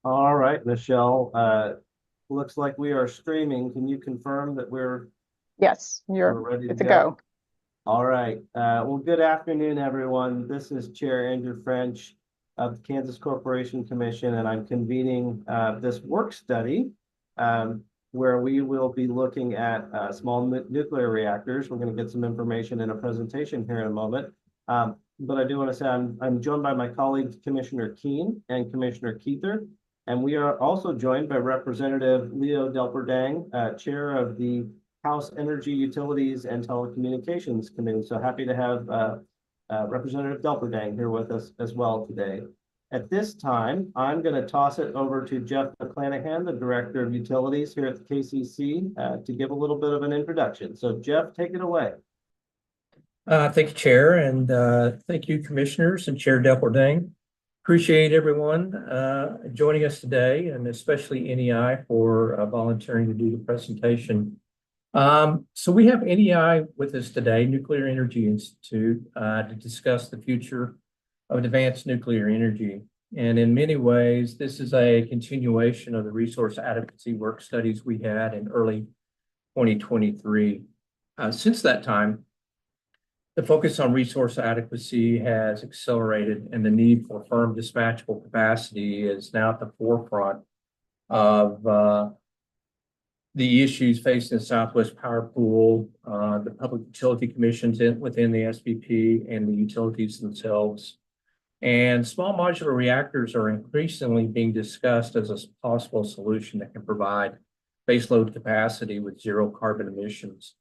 All right, Michelle. Looks like we are streaming. Can you confirm that Yes, we're you're ready to good to go? go. All right. Well, good afternoon, everyone. This is Chair Andrew French of the Kansas Corporation Commission, and I'm convening this work study where we will be looking at small nuclear reactors. We're going to get some information in a presentation here in a moment. But I do want to say I'm joined by my colleagues, Commissioner Keene and Commissioner Keither. And we are also joined by Representative Leo Delperdang, Chair of the House Energy, Utilities, and Telecommunications Committee. So happy to have Representative Delperdang here with us as well today. At this time, I'm going to toss it over to Jeff McClanahan, the Director of Utilities here at the KCC, to give a little bit of an introduction. So Jeff, take it away. Thank you, Chair, and thank you, Commissioners and Chair Delperdang. Appreciate everyone joining us today, and especially NEI for volunteering to do the presentation. So we have NEI with us today, Nuclear Energy Institute, to discuss the future of advanced nuclear energy. And in many ways, this is a continuation of the resource adequacy work studies we had in early 2023. Since that time, the focus on resource adequacy has accelerated, and the need for firm dispatchable capacity is now at the forefront of the issues facing the Southwest Power Pool, the public utility commissions within the SPP, and the utilities themselves. And small modular reactors are increasingly being discussed as a possible solution that can provide baseload capacity with zero carbon emissions.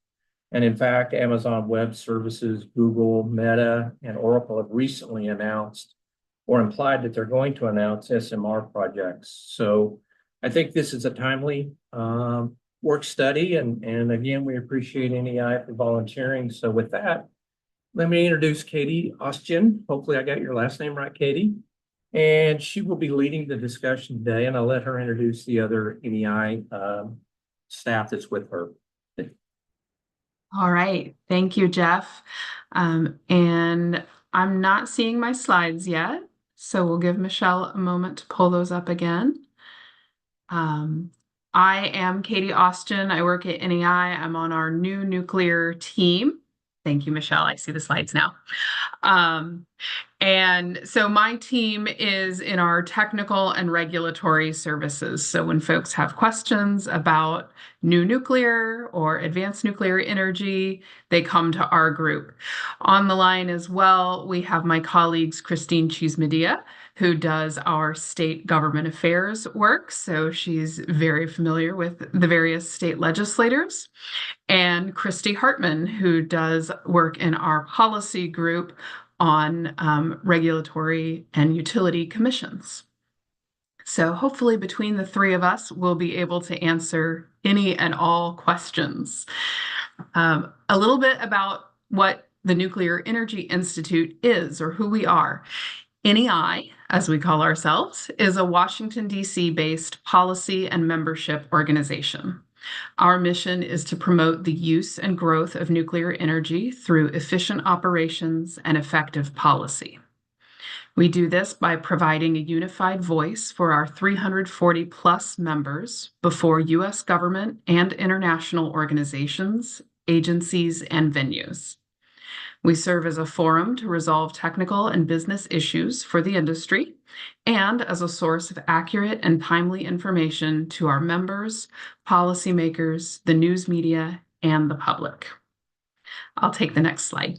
And in fact, Amazon Web Services, Google, Meta, and Oracle have recently announced or implied that they're going to announce SMR projects. So I think this is a timely work study. And again, we appreciate NEI for volunteering. So with that, let me introduce Katie Ostian. Hopefully I got your last name right, Katie. And she will be leading the discussion today, and I'll let her introduce the other NEI staff that's with her. All right, thank you, Jeff. And I'm not seeing my slides yet, so we'll give Michelle a moment to pull those up again. I am Katie Austin. I work at NEI. I'm on our new nuclear team. Thank you, Michelle. I see the slides now. And so my team is in our technical and regulatory services. So when folks have questions about new nuclear or advanced nuclear energy, they come to our group. On the line as well, we have my colleagues, Christine Cheesemadia, who does our state government affairs work. So she's very familiar with the various state legislators. And Christy Hartman, who does work in our policy group on regulatory and utility commissions. So hopefully between the three of us, we'll be able to answer any and all questions. A little bit about what the Nuclear Energy Institute is, or who we are. NEI, as we call ourselves, is a Washington, D.C. based policy and membership organization. Our mission is to promote the use and growth of nuclear energy through efficient operations and effective policy. We do this by providing a unified voice for our 340 plus members before U.S. government and international organizations, agencies, and venues. We serve as a forum to resolve technical and business issues for the industry and as a source of accurate and timely information to our members, policymakers, the news media, and the public. I'll take the next slide.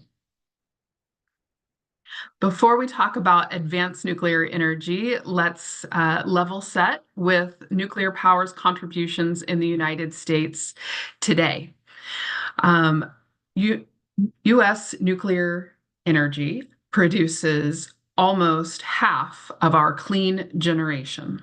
Before we talk about advanced nuclear energy, let's level set with nuclear power's contributions in the United States today. U.S. nuclear energy produces almost half of our clean generation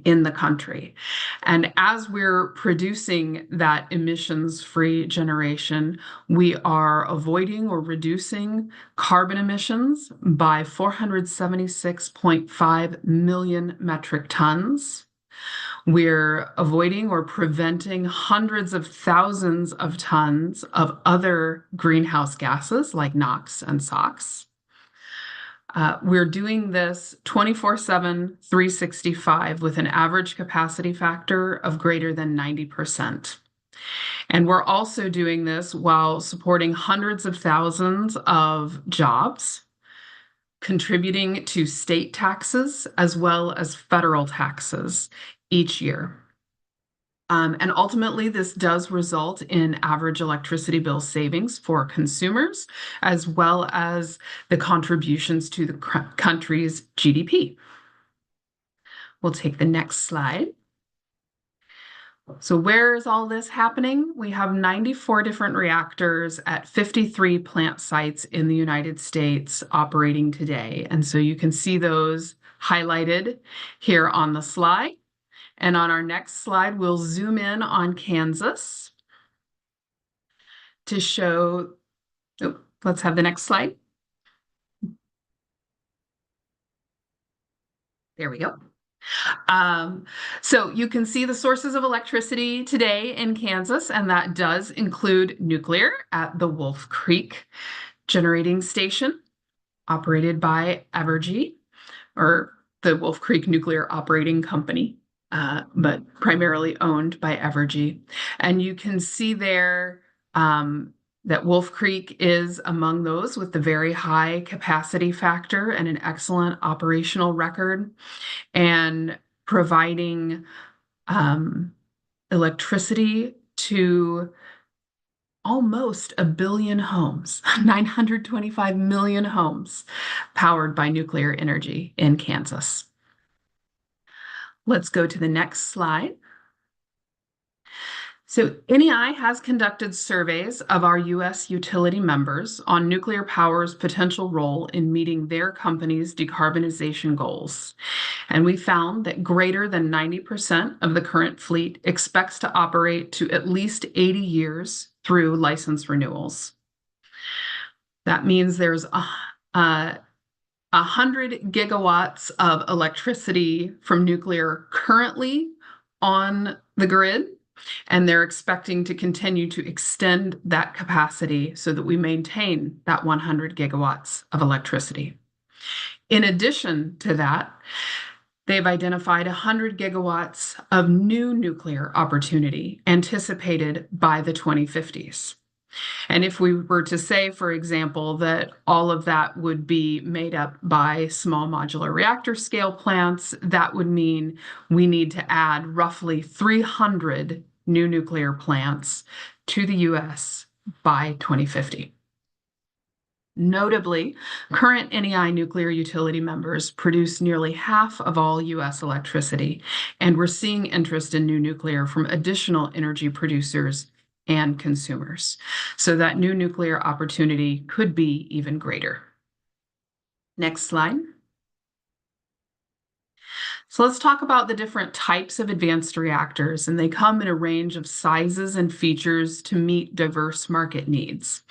in the country. And as we're producing that emissions-free generation, we are avoiding or reducing carbon emissions by 476.5 million metric tons. We're avoiding or preventing hundreds of thousands of tons of other greenhouse gases like NOx and SOx. We're doing this 24/7, 365 with an average capacity factor of greater than 90%. And we're also doing this while supporting hundreds of thousands of jobs, contributing to state taxes as well as federal taxes each year. And ultimately, this does result in average electricity bill savings for consumers, as well as the contributions to the country's GDP. We'll take the next slide. So where is all this happening? We have 94 different reactors at 53 plant sites in the United States operating today. And so you can see those highlighted here on the slide. And on our next slide, we'll zoom in on Kansas to show, let's have the next slide. There we go. So you can see the sources of electricity today in Kansas, and that does include nuclear at the Wolf Creek Generating Station, operated by Evergy, or the Wolf Creek Nuclear Operating Company, but primarily owned by Evergy. And you can see there that Wolf Creek is among those with the very high capacity factor and an excellent operational record, and providing electricity to almost 1 billion homes, 925 million homes powered by nuclear energy in Kansas. Let's go to the next slide. So NEI has conducted surveys of our U.S. utility members on nuclear power's potential role in meeting their company's decarbonization goals. And we found that greater than 90% of the current fleet expects to operate to at least 80 years through license renewals. That means there's 100 gigawatts of electricity from nuclear currently on the grid, and they're expecting to continue to extend that capacity so that we maintain that 100 gigawatts of electricity. In addition to that, they've identified 100 gigawatts of new nuclear opportunity anticipated by the 2050s. And if we were to say, for example, that all of that would be made up by small modular reactor scale plants, that would mean we need to add roughly 300 new nuclear plants to the US by 2050. Notably, current NEI nuclear utility members produce nearly half of all US electricity, and we're seeing interest in new nuclear from additional energy producers and consumers. So that new nuclear opportunity could be even greater. Next slide. So let's talk about the different types of advanced reactors, and they come in a range of sizes and features to meet diverse market needs.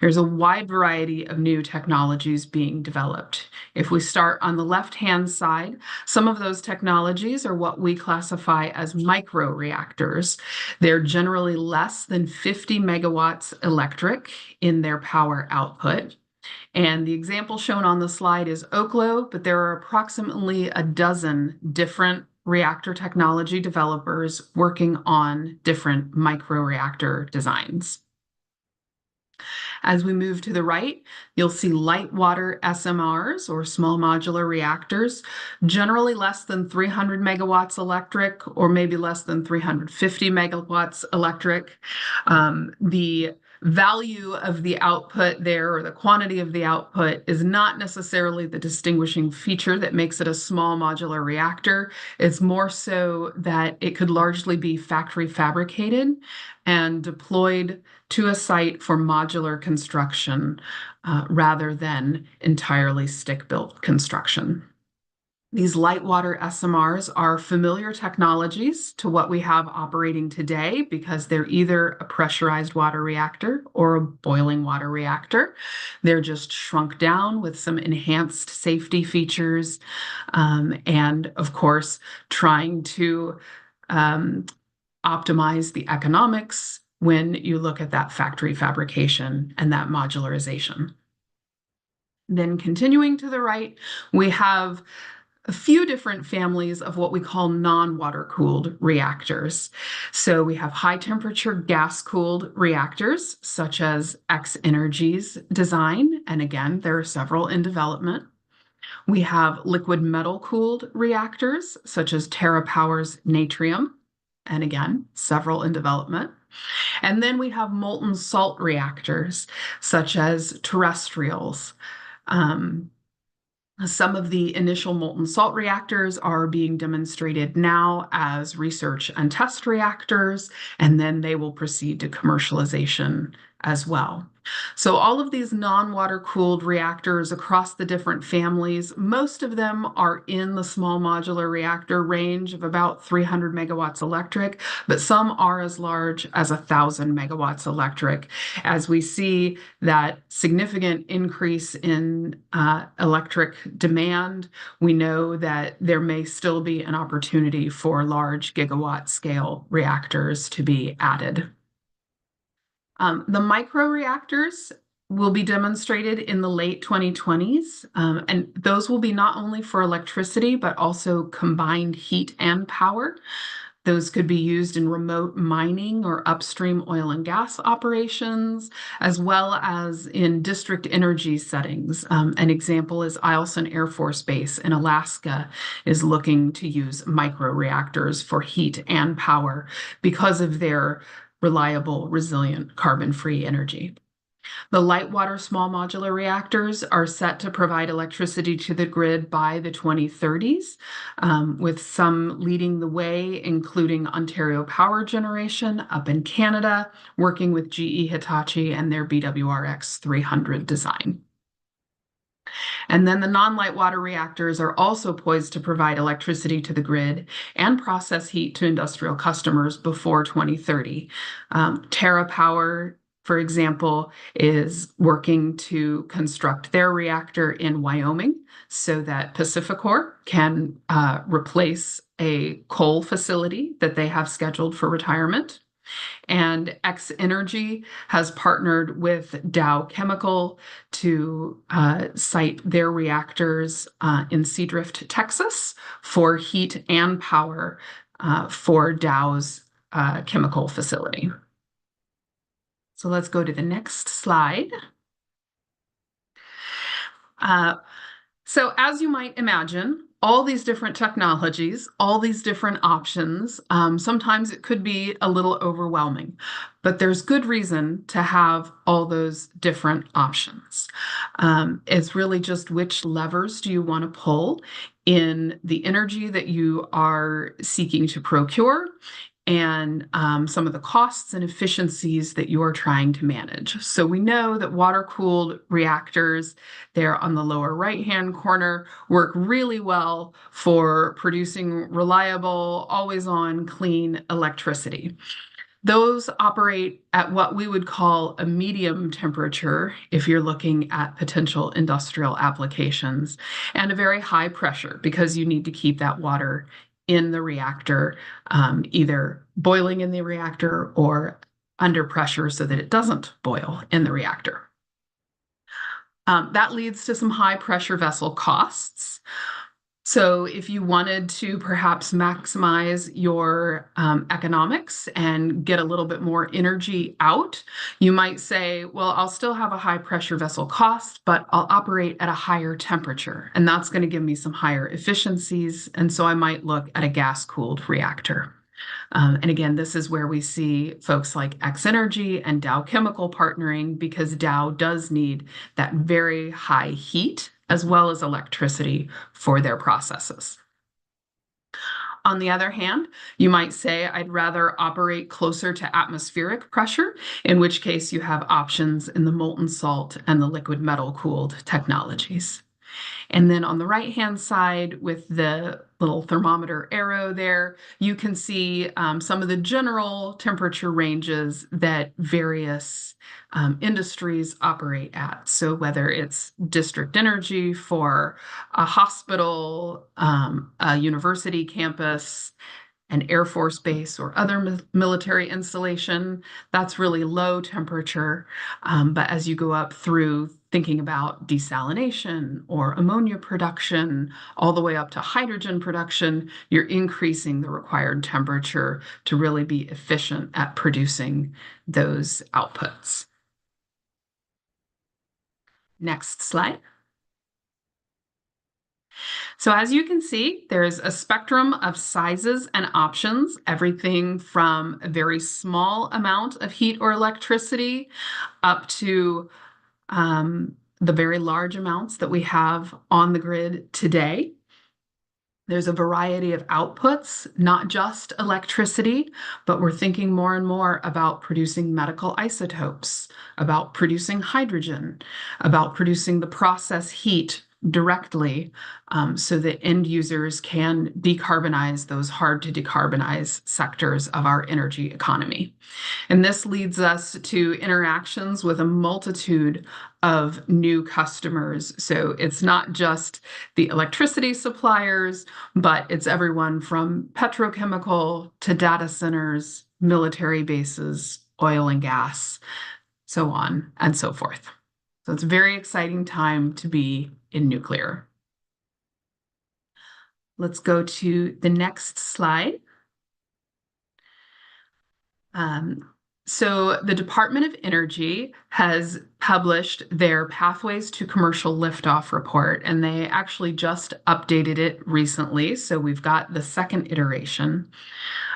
There's a wide variety of new technologies being developed. If we start on the left-hand side, some of those technologies are what we classify as micro reactors. They're generally less than 50 megawatts electric in their power output. And the example shown on the slide is Oklo, but there are approximately a dozen different reactor technology developers working on different microreactor designs. As we move to the right, you'll see light water SMRs, or small modular reactors, generally less than 300 megawatts electric, or maybe less than 350 megawatts electric. The value of the output there, or the quantity of the output, is not necessarily the distinguishing feature that makes it a small modular reactor. It's more so that it could largely be factory fabricated and deployed to a site for modular construction rather than entirely stick-built construction. These light water SMRs are familiar technologies to what we have operating today because they're either a pressurized water reactor or a boiling water reactor. They're just shrunk down with some enhanced safety features, and of course, trying to optimize the economics when you look at that factory fabrication and that modularization. Then continuing to the right, we have a few different families of what we call non-water cooled reactors. So we have high temperature gas cooled reactors, such as X Energy's design. And again, there are several in development. We have liquid metal cooled reactors, such as TerraPower's Natrium. And again, several in development. And then we have molten salt reactors, such as Terrestrials. Some of the initial molten salt reactors are being demonstrated now as research and test reactors, and then they will proceed to commercialization as well. So all of these non-water cooled reactors across the different families, most of them are in the small modular reactor range of about 300 megawatts electric, but some are as large as 1,000 megawatts electric. As we see that significant increase in electric demand, we know that there may still be an opportunity for large gigawatt scale reactors to be added. The microreactors will be demonstrated in the late 2020s, and those will be not only for electricity, but also combined heat and power. Those could be used in remote mining or upstream oil and gas operations, as well as in district energy settings. An example is Eielson Air Force Base in Alaska is looking to use microreactors for heat and power because of their reliable, resilient, carbon-free energy. The light water small modular reactors are set to provide electricity to the grid by the 2030s, with some leading the way, including Ontario Power Generation up in Canada, working with GE Hitachi and their BWRX 300 design. And then the non-light water reactors are also poised to provide electricity to the grid and process heat to industrial customers before 2030. TerraPower, for example, is working to construct their reactor in Wyoming so that PacifiCorp can replace a coal facility that they have scheduled for retirement. And X Energy has partnered with Dow Chemical to site their reactors in Seadrift, Texas, for heat and power for Dow's chemical facility. So let's go to the next slide. So as you might imagine, all these different technologies, all these different options, sometimes it could be a little overwhelming, but there's good reason to have all those different options. It's really just which levers do you want to pull in the energy that you are seeking to procure, and some of the costs and efficiencies that you are trying to manage. So we know that water-cooled reactors, there on the lower right-hand corner, work really well for producing reliable, always-on, clean electricity. Those operate at what we would call a medium temperature if you're looking at potential industrial applications, and a very high pressure because you need to keep that water in the reactor, either boiling in the reactor or under pressure so that it doesn't boil in the reactor. That leads to some high pressure vessel costs. So if you wanted to perhaps maximize your economics and get a little bit more energy out, you might say, well, I'll still have a high pressure vessel cost, but I'll operate at a higher temperature, and that's going to give me some higher efficiencies. And so I might look at a gas-cooled reactor. And again, this is where we see folks like X Energy and Dow Chemical partnering, because Dow does need that very high heat as well as electricity for their processes. On the other hand, you might say, I'd rather operate closer to atmospheric pressure, in which case you have options in the molten salt and the liquid metal cooled technologies. And then on the right-hand side with the little thermometer arrow there, you can see some of the general temperature ranges that various industries operate at. So whether it's district energy for a hospital, a university campus, an Air Force base, or other military installation, that's really low temperature. But as you go up through thinking about desalination or ammonia production, all the way up to hydrogen production, you're increasing the required temperature to really be efficient at producing those outputs. Next slide. So as you can see, there's a spectrum of sizes and options, everything from a very small amount of heat or electricity up to the very large amounts that we have on the grid today. There's a variety of outputs, not just electricity, but we're thinking more and more about producing medical isotopes, about producing hydrogen, about producing the process heat directly, so that end users can decarbonize those hard to decarbonize sectors of our energy economy. And this leads us to interactions with a multitude of new customers. So it's not just the electricity suppliers, but it's everyone from petrochemical to data centers, military bases, oil and gas, so on and so forth. So it's a very exciting time to be in nuclear. Let's go to the next slide. So the Department of Energy has published their Pathways to Commercial Liftoff report, and they actually just updated it recently. So we've got the second iteration.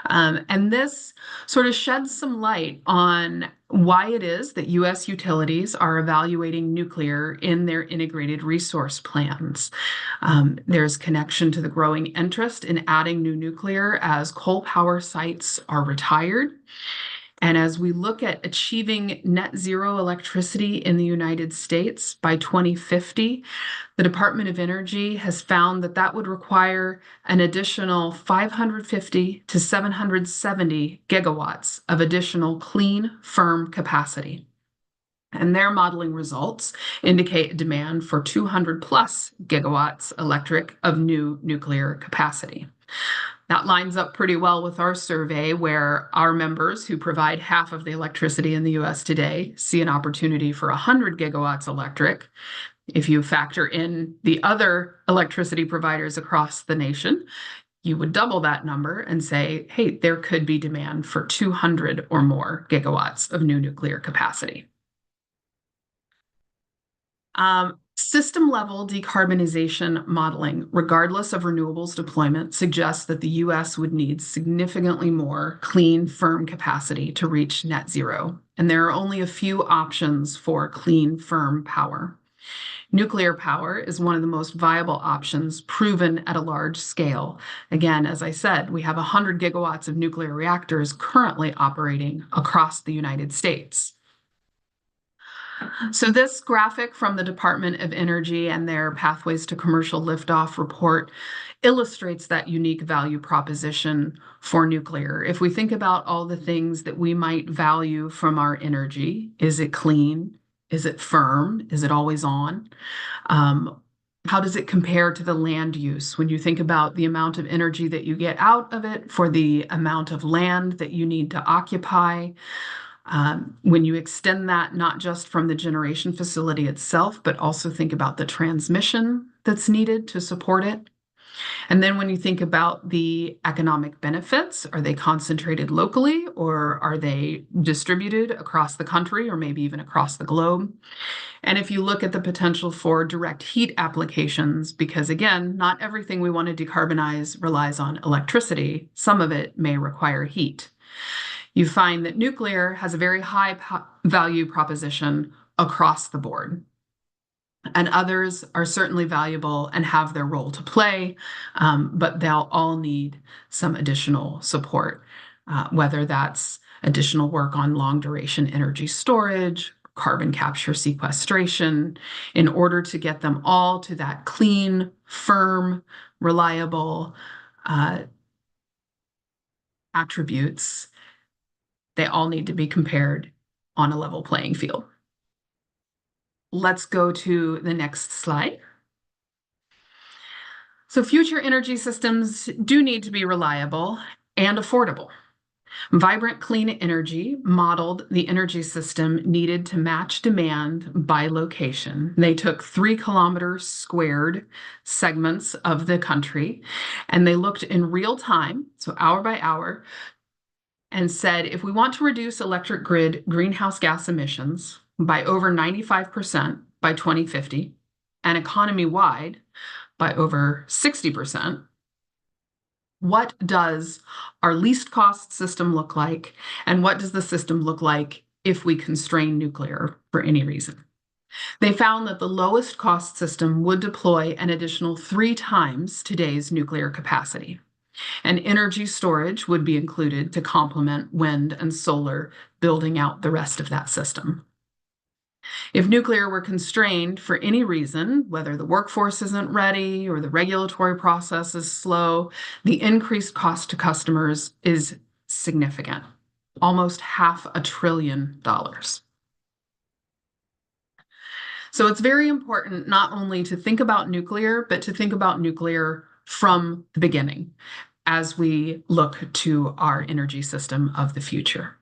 And this sort of sheds some light on why it is that U.S. utilities are evaluating nuclear in their integrated resource plans. There's connection to the growing interest in adding new nuclear as coal power sites are retired. And as we look at achieving net zero electricity in the United States by 2050, the Department of Energy has found that that would require an additional 550 to 770 gigawatts of additional clean, firm capacity. And their modeling results indicate demand for 200 plus gigawatts electric of new nuclear capacity. That lines up pretty well with our survey, where our members, who provide half of the electricity in the US today, see an opportunity for 100 gigawatts electric. If you factor in the other electricity providers across the nation, you would double that number and say, hey, there could be demand for 200 or more gigawatts of new nuclear capacity. System-level decarbonization modeling, regardless of renewables deployment, suggests that the U.S. would need significantly more clean, firm capacity to reach net zero. And there are only a few options for clean, firm power. Nuclear power is one of the most viable options, proven at a large scale. Again, as I said, we have 100 gigawatts of nuclear reactors currently operating across the United States. So this graphic from the Department of Energy and their Pathways to Commercial Liftoff report illustrates that unique value proposition for nuclear. If we think about all the things that we might value from our energy, is it clean? Is it firm? Is it always on? How does it compare to the land use? When you think about the amount of energy that you get out of it for the amount of land that you need to occupy, when you extend that not just from the generation facility itself, but also think about the transmission that's needed to support it. And then when you think about the economic benefits, are they concentrated locally, or are they distributed across the country, or maybe even across the globe? And if you look at the potential for direct heat applications, because again, not everything we want to decarbonize relies on electricity, some of it may require heat. You find that nuclear has a very high value proposition across the board. And others are certainly valuable and have their role to play, but they'll all need some additional support, whether that's additional work on long duration energy storage, carbon capture sequestration, in order to get them all to that clean, firm, reliable attributes. They all need to be compared on a level playing field. Let's go to the next slide. So future energy systems do need to be reliable and affordable. Vibrant Clean Energy modeled the energy system needed to match demand by location. They took 3 kilometers squared segments of the country, and they looked in real time, so hour by hour, and said, if we want to reduce electric grid greenhouse gas emissions by over 95% by 2050, and economy-wide by over 60%, what does our least cost system look like? And what does the system look like if we constrain nuclear for any reason? They found that the lowest cost system would deploy an additional 3 times today's nuclear capacity. And energy storage would be included to complement wind and solar, building out the rest of that system. If nuclear were constrained for any reason, whether the workforce isn't ready or the regulatory process is slow, the increased cost to customers is significant, almost $500 billion. So it's very important not only to think about nuclear, but to think about nuclear from the beginning as we look to our energy system of the future.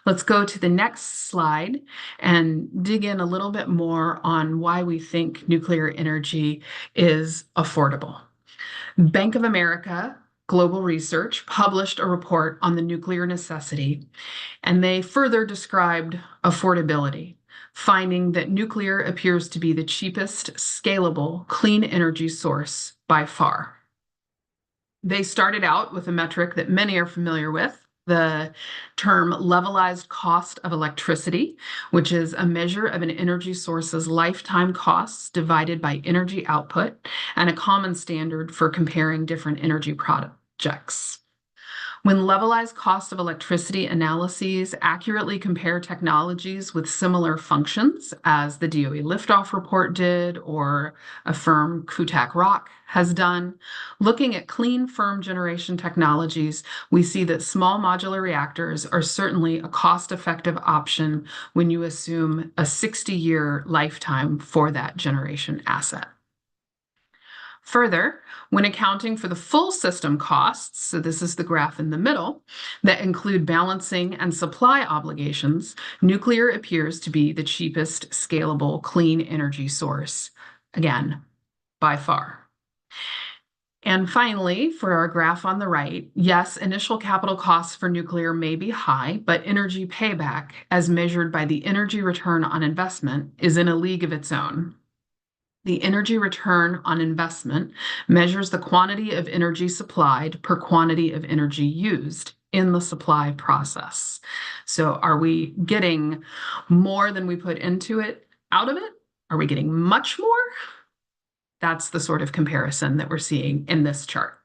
Let's go to the next slide and dig in a little bit more on why we think nuclear energy is affordable. Bank of America Global Research published a report on the nuclear necessity, and they further described affordability, finding that nuclear appears to be the cheapest, scalable, clean energy source by far. They started out with a metric that many are familiar with, the term levelized cost of electricity, which is a measure of an energy source's lifetime costs divided by energy output and a common standard for comparing different energy projects. When levelized cost of electricity analyses accurately compare technologies with similar functions, as the DOE liftoff report did, or a firm Kutak-Rock has done, looking at clean, firm generation technologies, we see that small modular reactors are certainly a cost-effective option when you assume a 60-year lifetime for that generation asset. Further, when accounting for the full system costs, so this is the graph in the middle, that include balancing and supply obligations, nuclear appears to be the cheapest, scalable, clean energy source, again, by far. And finally, for our graph on the right, yes, initial capital costs for nuclear may be high, but energy payback, as measured by the energy return on investment, is in a league of its own. The energy return on investment measures the quantity of energy supplied per quantity of energy used in the supply process. So are we getting more than we put into it out of it? Are we getting much more? That's the sort of comparison that we're seeing in this chart.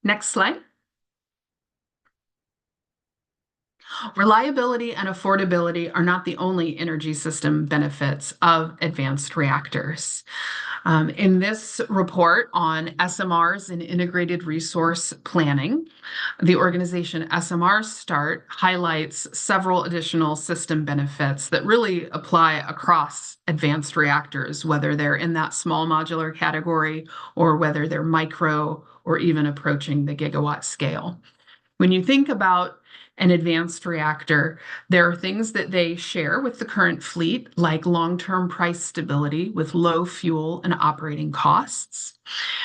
Next slide. Reliability and affordability are not the only energy system benefits of advanced reactors. In this report on SMRs and integrated resource planning, the organization SMR Start highlights several additional system benefits that really apply across advanced reactors, whether they're in that small modular category or whether they're micro or even approaching the gigawatt scale. When you think about an advanced reactor, there are things that they share with the current fleet, like long-term price stability with low fuel and operating costs.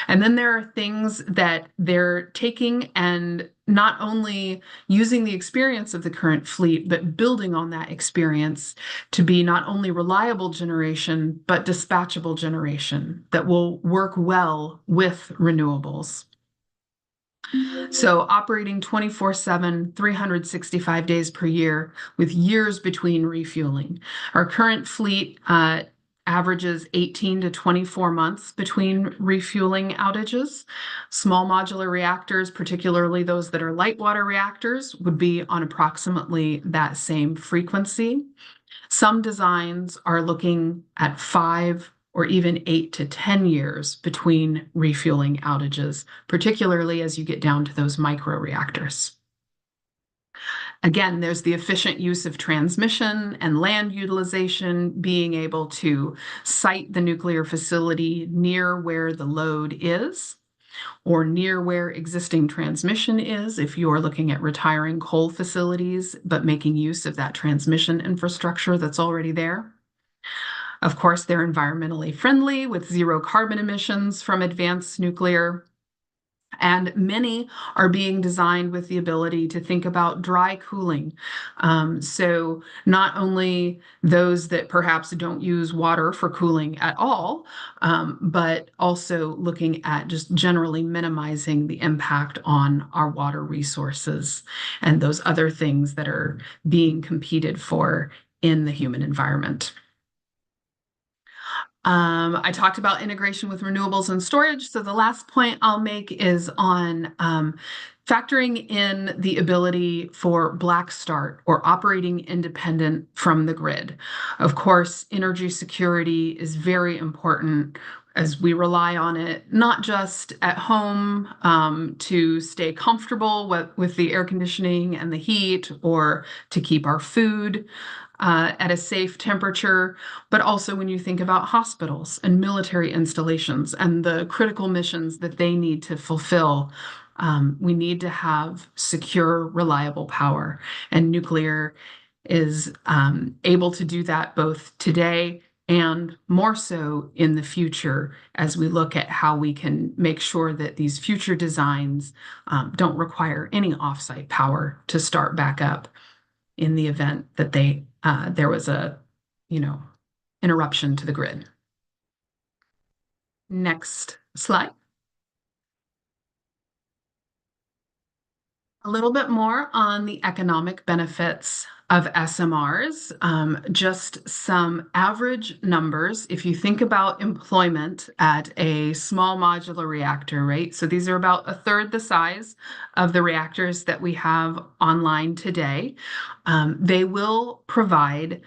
And then there are things that they're taking and not only using the experience of the current fleet, but building on that experience to be not only reliable generation, but dispatchable generation that will work well with renewables. So operating 24/7, 365 days per year with years between refueling. Our current fleet averages 18 to 24 months between refueling outages. Small modular reactors, particularly those that are light water reactors, would be on approximately that same frequency. Some designs are looking at 5 or even 8 to 10 years between refueling outages, particularly as you get down to those micro reactors. Again, there's the efficient use of transmission and land utilization, being able to site the nuclear facility near where the load is. or near where existing transmission is, if you're looking at retiring coal facilities, but making use of that transmission infrastructure that's already there. Of course, they're environmentally friendly with zero carbon emissions from advanced nuclear. And many are being designed with the ability to think about dry cooling. So not only those that perhaps don't use water for cooling at all, but also looking at just generally minimizing the impact on our water resources and those other things that are being competed for in the human environment. I talked about integration with renewables and storage. So the last point I'll make is on factoring in the ability for black start or operating independent from the grid. Of course, energy security is very important as we rely on it, not just at home to stay comfortable with the air conditioning and the heat, or to keep our food at a safe temperature, but also when you think about hospitals and military installations and the critical missions that they need to fulfill. We need to have secure, reliable power, and nuclear is able to do that both today and more so in the future as we look at how we can make sure that these future designs don't require any offsite power to start back up in the event that there was a, interruption to the grid. Next slide. A little bit more on the economic benefits of SMRs. Just some average numbers. If you think about employment at a small modular reactor, right? So these are about a third the size of the reactors that we have online today. They will provide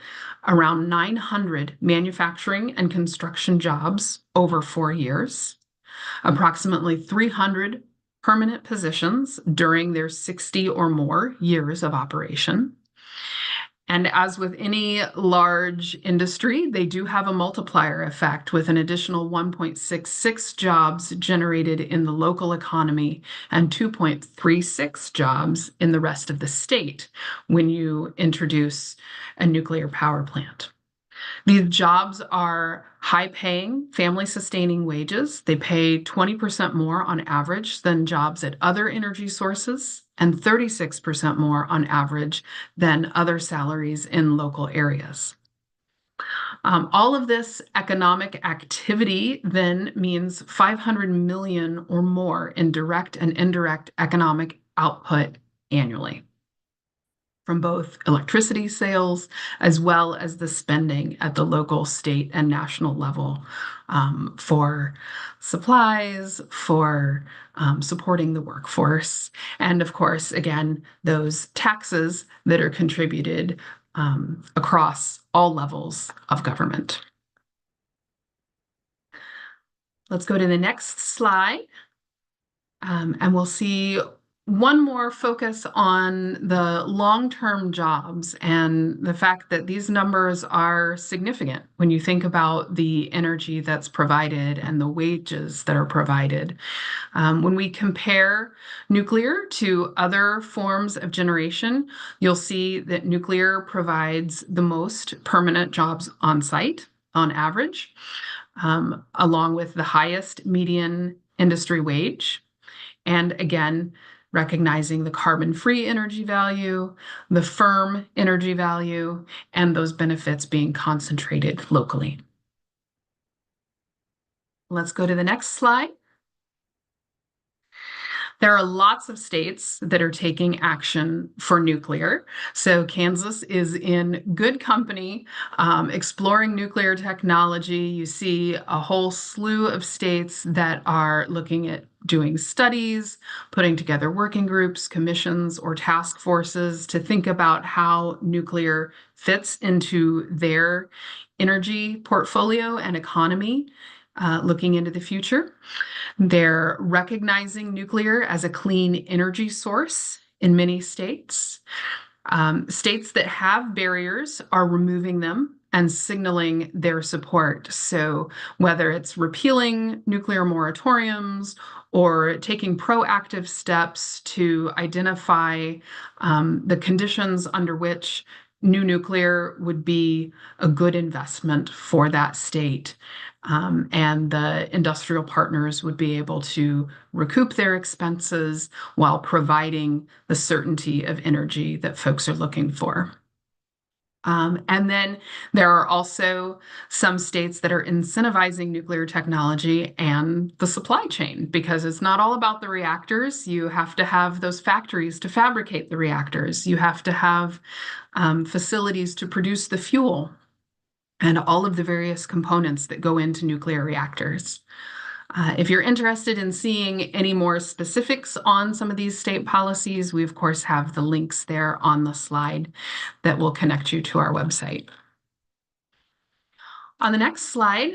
around 900 manufacturing and construction jobs over 4 years, approximately 300 permanent positions during their 60 or more years of operation. And as with any large industry, they do have a multiplier effect with an additional 1.66 jobs generated in the local economy and 2.36 jobs in the rest of the state when you introduce a nuclear power plant. These jobs are high-paying, family-sustaining wages. They pay 20% more on average than jobs at other energy sources, and 36% more on average than other salaries in local areas. All of this economic activity then means 500 million or more in direct and indirect economic output annually, from both electricity sales as well as the spending at the local, state, and national level for supplies, for supporting the workforce, and of course, again, those taxes that are contributed across all levels of government. Let's go to the next slide, and we'll see one more focus on the long-term jobs and the fact that these numbers are significant when you think about the energy that's provided and the wages that are provided. When we compare nuclear to other forms of generation, you'll see that nuclear provides the most permanent jobs on site on average, along with the highest median industry wage. And again, recognizing the carbon-free energy value, the firm energy value, and those benefits being concentrated locally. Let's go to the next slide. There are lots of states that are taking action for nuclear. So Kansas is in good company, exploring nuclear technology. You see a whole slew of states that are looking at doing studies, putting together working groups, commissions, or task forces to think about how nuclear fits into their energy portfolio and economy, looking into the future. They're recognizing nuclear as a clean energy source in many states. States that have barriers are removing them and signaling their support. So whether it's repealing nuclear moratoriums or taking proactive steps to identify the conditions under which new nuclear would be a good investment for that state. And the industrial partners would be able to recoup their expenses while providing the certainty of energy that folks are looking for. And then there are also some states that are incentivizing nuclear technology and the supply chain, because it's not all about the reactors. You have to have those factories to fabricate the reactors. You have to have facilities to produce the fuel and all of the various components that go into nuclear reactors. If you're interested in seeing any more specifics on some of these state policies, we of course have the links there on the slide that will connect you to our website. On the next slide,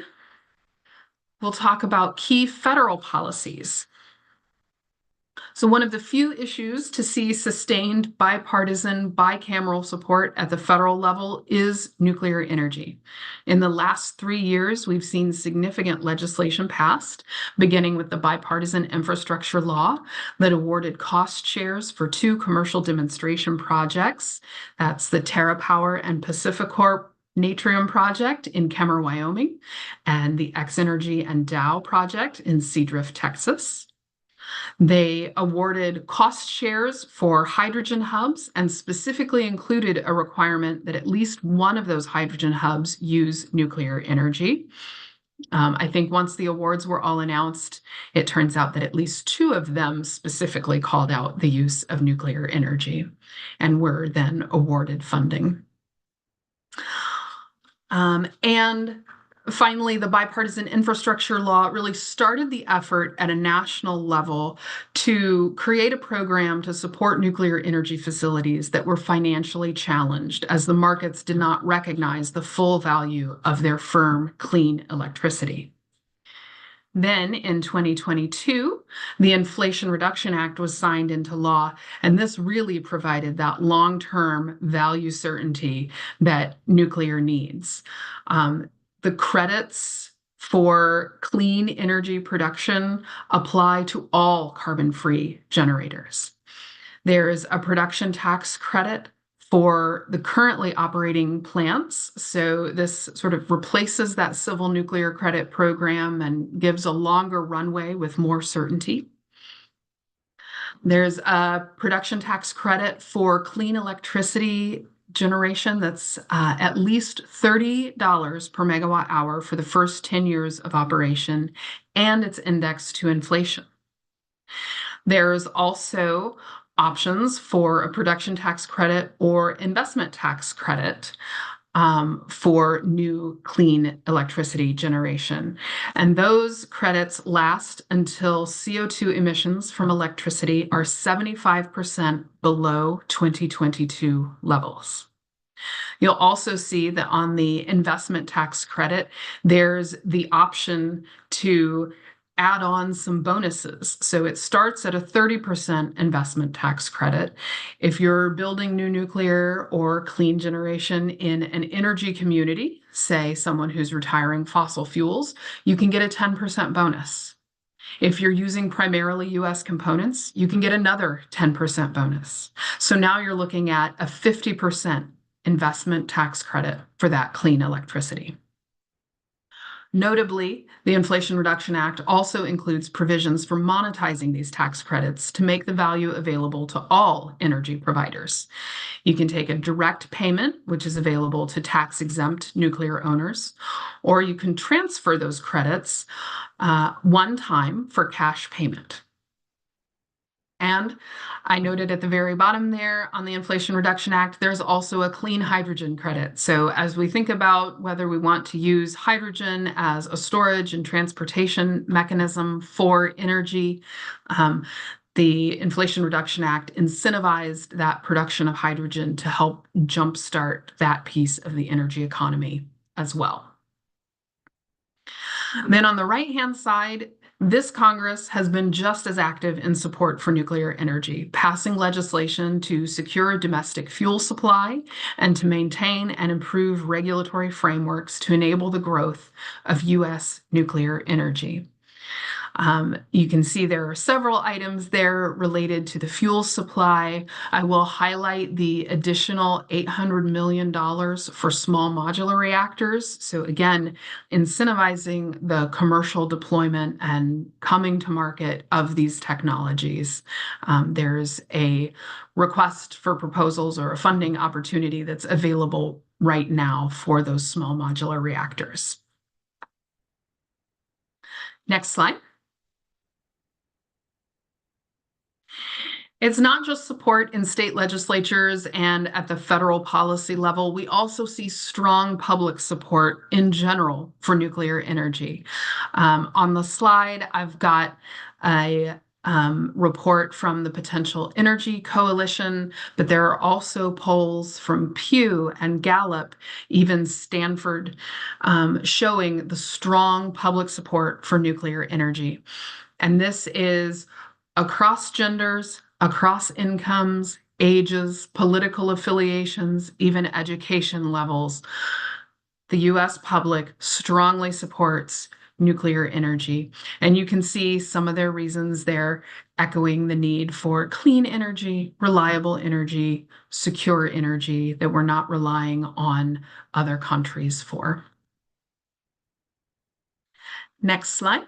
we'll talk about key federal policies. So one of the few issues to see sustained bipartisan, bicameral support at the federal level is nuclear energy. In the last 3 years, we've seen significant legislation passed, beginning with the bipartisan infrastructure law that awarded cost shares for 2 commercial demonstration projects. That's the TerraPower and PacifiCorp Natrium project in Kemmer, Wyoming, and the X-Energy and Dow project in Seadrift, Texas. They awarded cost shares for hydrogen hubs and specifically included a requirement that at least one of those hydrogen hubs use nuclear energy. I think once the awards were all announced, it turns out that at least 2 of them specifically called out the use of nuclear energy and were then awarded funding. And finally, the bipartisan infrastructure law really started the effort at a national level to create a program to support nuclear energy facilities that were financially challenged, as the markets did not recognize the full value of their firm, clean electricity. Then in 2022, the Inflation Reduction Act was signed into law, and this really provided that long-term value certainty that nuclear needs. The credits for clean energy production apply to all carbon-free generators. There's a production tax credit for the currently operating plants. So this sort of replaces that civil nuclear credit program and gives a longer runway with more certainty. There's a production tax credit for clean electricity generation that's at least $30 per megawatt hour for the first 10 years of operation, and it's indexed to inflation. There's also options for a production tax credit or investment tax credit for new clean electricity generation. And those credits last until CO2 emissions from electricity are 75% below 2022 levels. You'll also see that on the investment tax credit, there's the option to add on some bonuses. So it starts at a 30% investment tax credit. If you're building new nuclear or clean generation in an energy community, say someone who's retiring fossil fuels, you can get a 10% bonus. If you're using primarily US components, you can get another 10% bonus. So now you're looking at a 50% investment tax credit for that clean electricity. Notably, the Inflation Reduction Act also includes provisions for monetizing these tax credits to make the value available to all energy providers. You can take a direct payment, which is available to tax-exempt nuclear owners, or you can transfer those credits one time for cash payment. And I noted at the very bottom there on the Inflation Reduction Act, there's also a clean hydrogen credit. So as we think about whether we want to use hydrogen as a storage and transportation mechanism for energy, the Inflation Reduction Act incentivized that production of hydrogen to help jumpstart that piece of the energy economy as well. Then on the right-hand side, This Congress has been just as active in support for nuclear energy, passing legislation to secure domestic fuel supply and to maintain and improve regulatory frameworks to enable the growth of U.S. nuclear energy. You can see there are several items there related to the fuel supply. I will highlight the additional $800 million for small modular reactors. So again, incentivizing the commercial deployment and coming to market of these technologies. There's a request for proposals or a funding opportunity that's available right now for those small modular reactors. Next slide. It's not just support in state legislatures and at the federal policy level. We also see strong public support in general for nuclear energy. On the slide, I've got a report from the Potential Energy Coalition, but there are also polls from Pew and Gallup, even Stanford, showing the strong public support for nuclear energy. And this is across genders, across incomes, ages, political affiliations, even education levels. The US public strongly supports nuclear energy. And you can see some of their reasons there, echoing the need for clean energy, reliable energy, secure energy that we're not relying on other countries for. Next slide.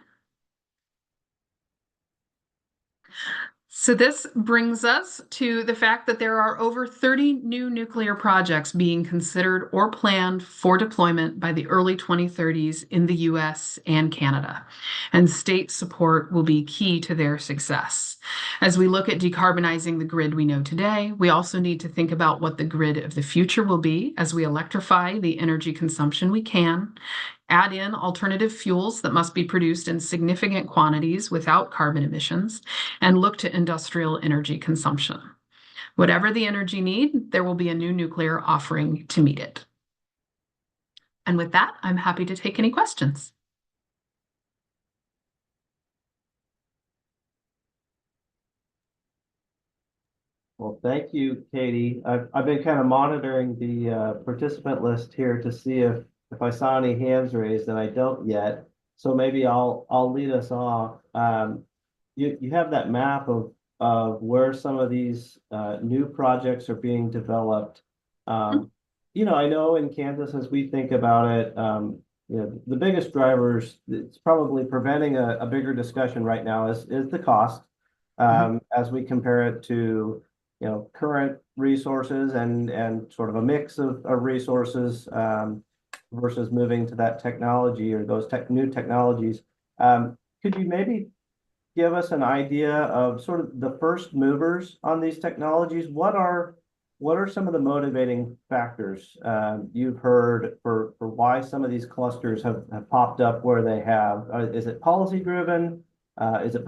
So this brings us to the fact that there are over 30 new nuclear projects being considered or planned for deployment by the early 2030s in the US and Canada. And state support will be key to their success. As we look at decarbonizing the grid we know today, we also need to think about what the grid of the future will be as we electrify the energy consumption we can, add in alternative fuels that must be produced in significant quantities without carbon emissions, and look to industrial energy consumption. Whatever the energy need, there will be a new nuclear offering to meet it. And with that, I'm happy to take any questions. Well, thank you, Katie. I've been kind of monitoring the participant list here to see if I saw any hands raised, and I don't yet. So maybe I'll lead us off. You have that map of where some of these new projects are being developed. You know, I know in Kansas, as we think about it, you know, the biggest drivers, it's probably preventing a bigger discussion right now is the cost, as we compare it to, you know, current resources and sort of a mix of resources, versus moving to that technology or those new technologies. Could you maybe give us an idea of sort of the first movers on these technologies? What are some of the motivating factors you've heard for why some of these clusters have popped up where they have? Is it policy driven? Is it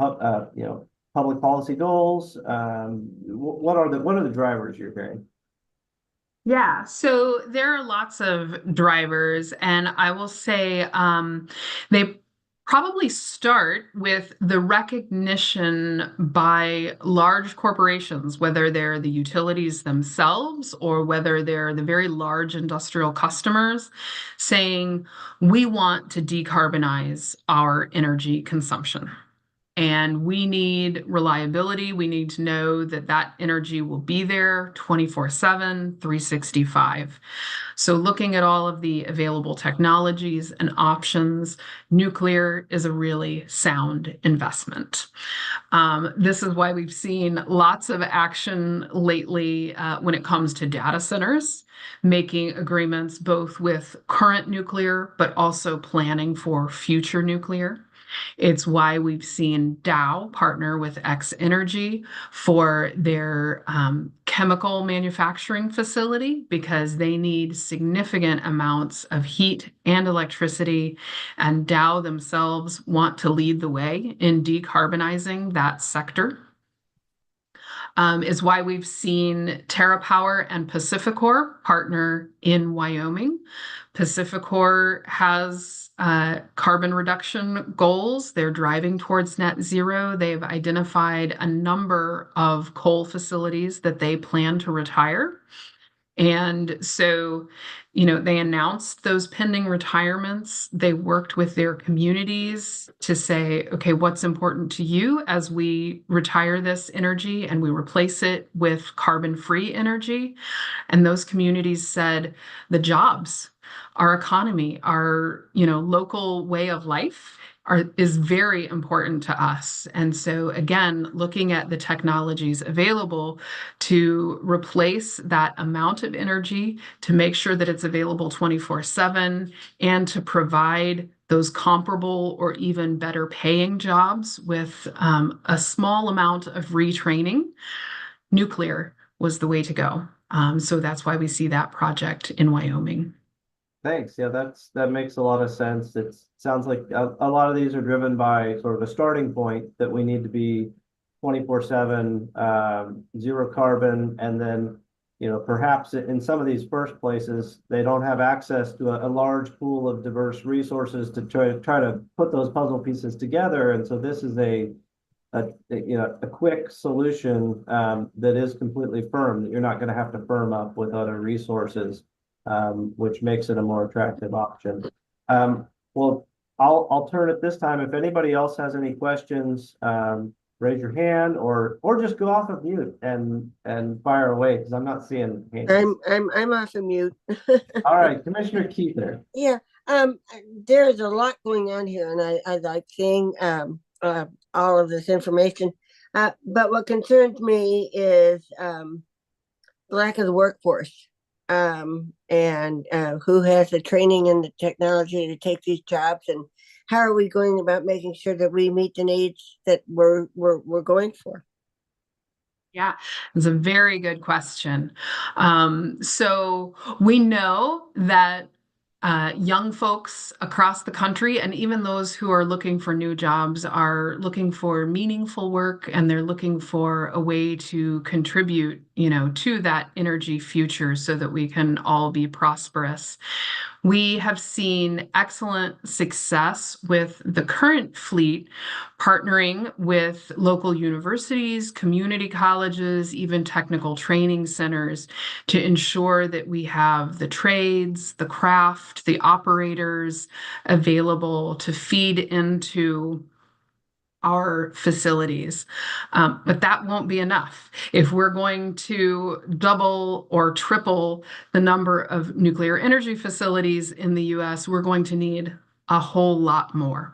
you know, public policy goals? What are the drivers you're hearing? Yeah, so there are lots of drivers, and I will say they probably start with the recognition by large corporations, whether they're the utilities themselves or whether they're the very large industrial customers, saying, we want to decarbonize our energy consumption. And we need reliability. We need to know that that energy will be there 24/7, 365. So looking at all of the available technologies and options, nuclear is a really sound investment. This is why we've seen lots of action lately when it comes to data centers, making agreements both with current nuclear, but also planning for future nuclear. It's why we've seen Dow partner with X Energy for their chemical manufacturing facility because they need significant amounts of heat and electricity, and Dow themselves want to lead the way in decarbonizing that sector. Is why we've seen TerraPower and Pacificor partner in Wyoming Pacificor has carbon reduction goals. They're driving towards net zero. They've identified a number of coal facilities that they plan to retire. And so, they announced those pending retirements. They worked with their communities to say, okay, what's important to you as we retire this energy and we replace it with carbon-free energy? And those communities said the jobs, our economy, our, local way of life is very important to us. And so again, looking at the technologies available to replace that amount of energy, to make sure that it's available 24/7, and to provide those comparable or even better paying jobs with a small amount of retraining, nuclear was the way to go. So that's why we see that project in Wyoming. Thanks. Yeah, that makes a lot of sense. It sounds like a lot of these are driven by sort of a starting point that we need to be 24/7, zero carbon, and then perhaps in some of these first places they don't have access to a large pool of diverse resources to try to put those puzzle pieces together, and so this is a quick solution that is completely firm, that you're not going to have to firm up with other resources, which makes it a more attractive option. Well, I'll turn it this time. If anybody else has any questions, raise your hand or just go off of mute and fire away, because I'm not seeing hands. I'm off of mute. All right, Commissioner Keither. Yeah, there's a lot going on here, and I like seeing all of this information. But what concerns me is lack of the workforce, and who has the training and the technology to take these jobs, and how are we going about making sure that we meet the needs that we're going for? Yeah, it's a very good question. So we know that young folks across the country, and even those who are looking for new jobs, are looking for meaningful work, and they're looking for a way to contribute, to that energy future so that we can all be prosperous. We have seen excellent success with the current fleet partnering with local universities, community colleges, even technical training centers to ensure that we have the trades, the craft, the operators available to feed into our facilities. But that won't be enough. If we're going to double or triple the number of nuclear energy facilities in the US, we're going to need a whole lot more.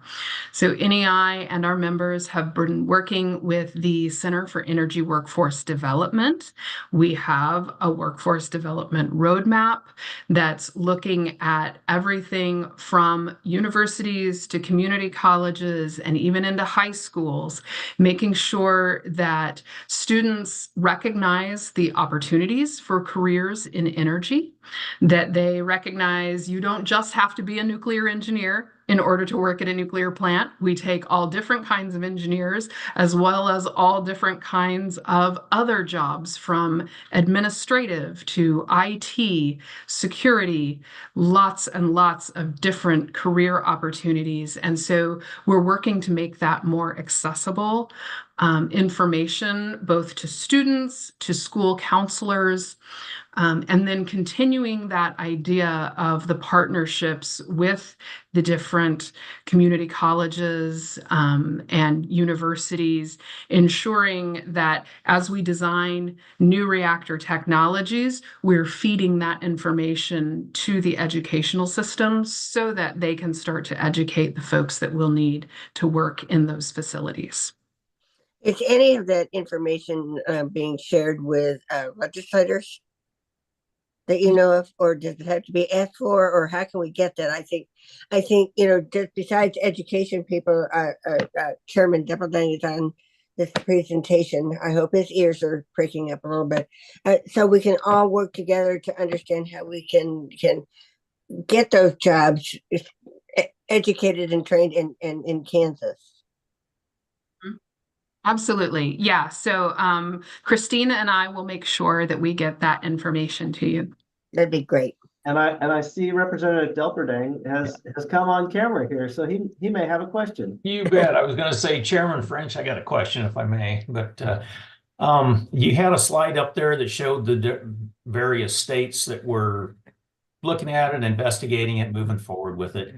So NEI and our members have been working with the Center for Energy Workforce Development. We have a workforce development roadmap that's looking at everything from universities to community colleges and even into high schools, making sure that students recognize the opportunities for careers in energy, that they recognize you don't just have to be a nuclear engineer in order to work at a nuclear plant. We take all different kinds of engineers, as well as all different kinds of other jobs, from administrative to IT, security, lots and lots of different career opportunities. And so we're working to make that more accessible information, both to students, to school counselors, and then continuing that idea of the partnerships with the different community colleges and universities, ensuring that as we design new reactor technologies, we're feeding that information to the educational systems so that they can start to educate the folks that will need to work in those facilities. Is any of that information being shared with legislators that you know of, or does it have to be asked for, or how can we get that? I think just besides education people, Chairman Dippelding is on this presentation. I hope his ears are pricking up a little bit, so we can all work together to understand how we can get those jobs educated and trained in Kansas. Absolutely. Yeah. So Christina and I will make sure that we get that information to you. That'd be great. And I see Representative Delperdang has come on camera here, so he may have a question. You bet. I was going to say, Chairman French, I got a question if I may, but you had a slide up there that showed the various states that were looking at it, investigating it, moving forward with it.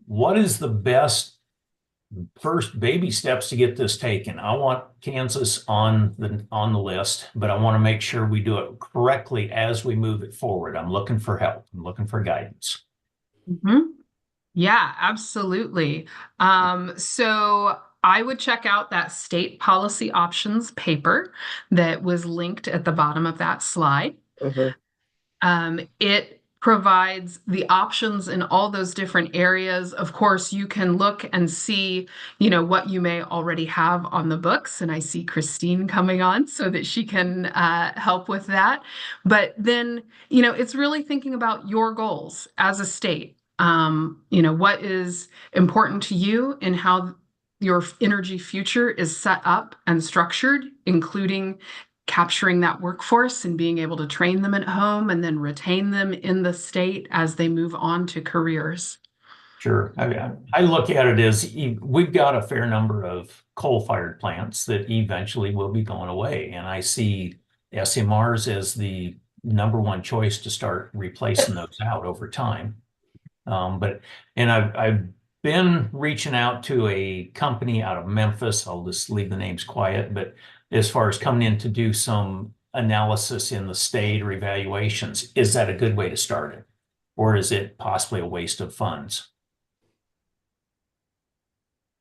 What is the best first baby steps to get this taken? I want Kansas on the list, but I want to make sure we do it correctly as we move it forward. I'm looking for help. I'm looking for guidance. Mhm. Yeah, absolutely. So I would check out that state policy options paper that was linked at the bottom of that slide. It provides the options in all those different areas. Of course, you can look and see, what you may already have on the books. And I see Christine coming on so that she can help with that. But then, it's really thinking about your goals as a state. What is important to you and how your energy future is set up and structured, including capturing that workforce and being able to train them at home and then retain them in the state as they move on to careers. Sure. I look at it as we've got a fair number of coal-fired plants that eventually will be going away. And I see SMRs as the #1 choice to start replacing those out over time. I've been reaching out to a company out of Memphis. I'll just leave the names quiet, but as far as coming in to do some analysis in the state or evaluations, is that a good way to start it? Or is it possibly a waste of funds?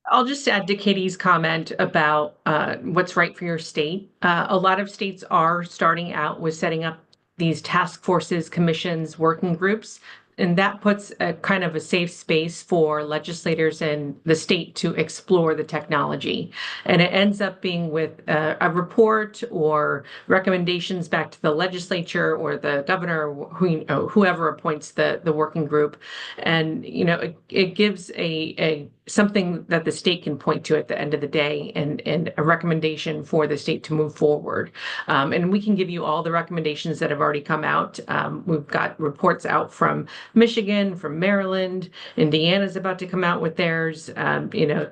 I'll just add to Katie's comment about what's right for your state. A lot of states are starting out with setting up these task forces, commissions, working groups. And that puts a kind of a safe space for legislators in the state to explore the technology. And it ends up being with a report or recommendations back to the legislature or the governor, whoever appoints the working group. And, it gives a something that the state can point to at the end of the day and a recommendation for the state to move forward. And we can give you all the recommendations that have already come out. We've got reports out from Michigan, from Maryland, Indiana's about to come out with theirs.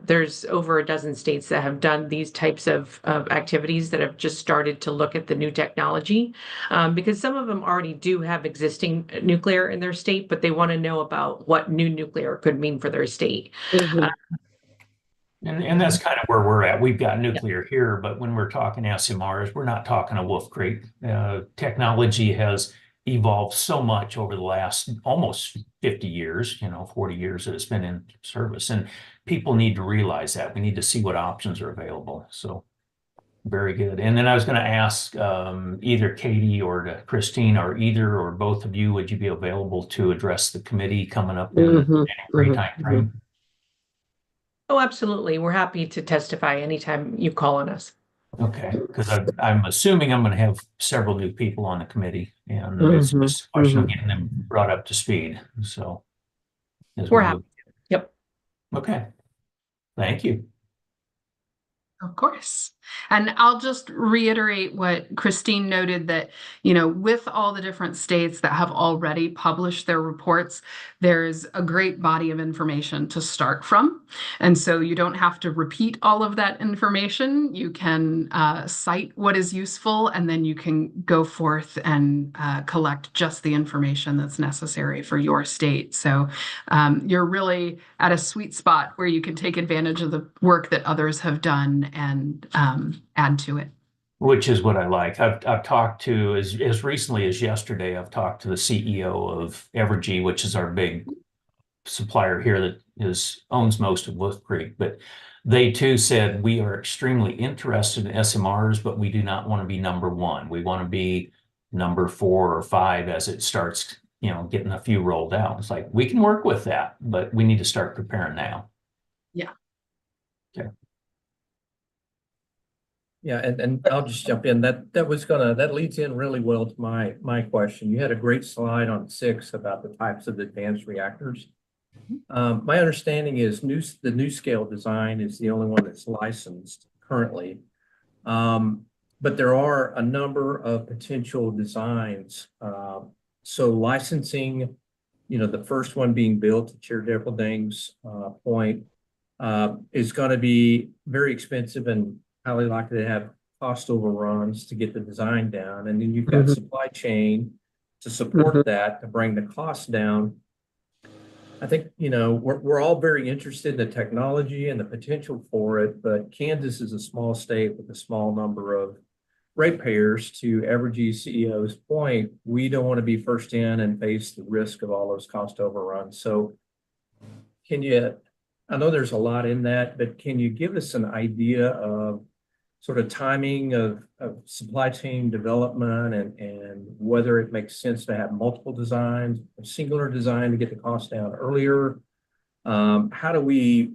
There's over a dozen states that have done these types of activities that have just started to look at the new technology, because some of them already do have existing nuclear in their state, but they want to know about what new nuclear could mean for their state. And that's kind of where we're at. We've got nuclear here, but when we're talking SMRs, we're not talking a Wolf Creek. Technology has evolved so much over the last almost 50 years, 40 years that it's been in service. And people need to realize that. We need to see what options are available. So very good. And then I was going to ask either Katie or to Christine or either or both of you, would you be available to address the committee coming up in any free time frame? Oh, absolutely. We're happy to testify anytime you call on us. Okay, because I'm assuming I'm going to have several new people on the committee, and it's just a question of getting them brought up to speed. So we're happy. Yep. Okay. Thank you. Of course. And I'll just reiterate what Christine noted that, with all the different states that have already published their reports, there's a great body of information to start from. And so you don't have to repeat all of that information. You can cite what is useful, and then you can go forth and collect just the information that's necessary for your state. So you're really at a sweet spot where you can take advantage of the work that others have done and add to it. Which is what I like. I've talked to, as recently as yesterday, I've talked to the CEO of Evergy, which is our big supplier here that owns most of Wolf Creek. But they too said, we are extremely interested in SMRs, but we do not want to be #1. We want to be number 4 or 5 as it starts, getting a few rolled out. It's like, we can work with that, but we need to start preparing now. Yeah. Okay. Yeah, and I'll just jump in. That leads in really well to my question. You had a great slide on 6 about the types of advanced reactors. My understanding is the NuScale design is the only one that's licensed currently. But there are a number of potential designs So licensing, the first one being built, to Chair Dappleding's point, is going to be very expensive and highly likely to have cost overruns to get the design down. And then you've got supply chain to support that, to bring the cost down. I think, we're all very interested in the technology and the potential for it, but Kansas is a small state with a small number of ratepayers. To Evergy's CEO's point, we don't want to be first in and face the risk of all those cost overruns. So I know there's a lot in that, but can you give us an idea of sort of timing of supply chain development and whether it makes sense to have multiple designs, a singular design to get the cost down earlier? How do we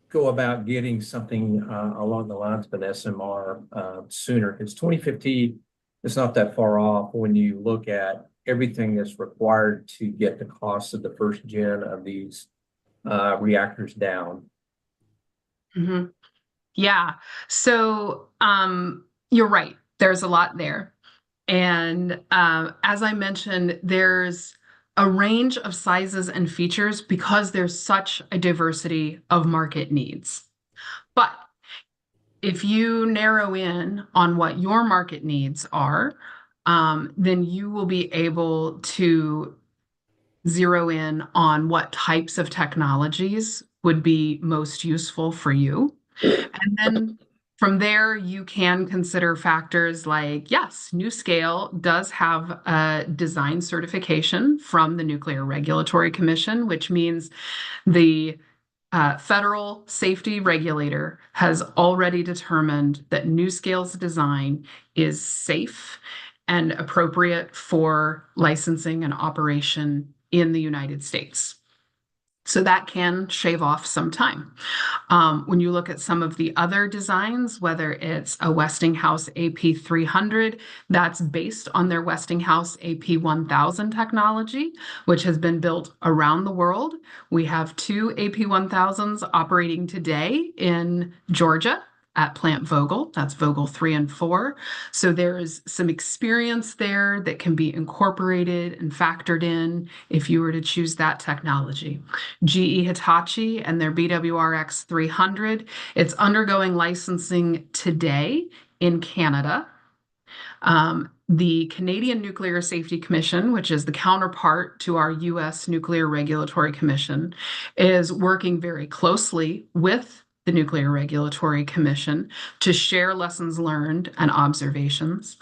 go about getting something along the lines of an SMR sooner? Because 2050 is not that far off when you look at everything that's required to get the cost of the first gen of these reactors down. Mm-hmm. Yeah. So you're right. There's a lot there. And as I mentioned, there's a range of sizes and features because there's such a diversity of market needs. But if you narrow in on what your market needs are, then you will be able to zero in on what types of technologies would be most useful for you. And then from there, you can consider factors like, yes, NuScale does have a design certification from the Nuclear Regulatory Commission, which means the federal safety regulator has already determined that NuScale's design is safe and appropriate for licensing and operation in the United States. So that can shave off some time. When you look at some of the other designs, whether it's a Westinghouse AP300, that's based on their Westinghouse AP1000 technology, which has been built around the world. We have 2 AP1000s operating today in Georgia at Plant Vogtle. That's Vogtle 3 and 4. So there's some experience there that can be incorporated and factored in if you were to choose that technology. GE Hitachi and their BWRX 300, it's undergoing licensing today in Canada. The Canadian Nuclear Safety Commission, which is the counterpart to our US Nuclear Regulatory Commission, is working very closely with the Nuclear Regulatory Commission to share lessons learned and observations.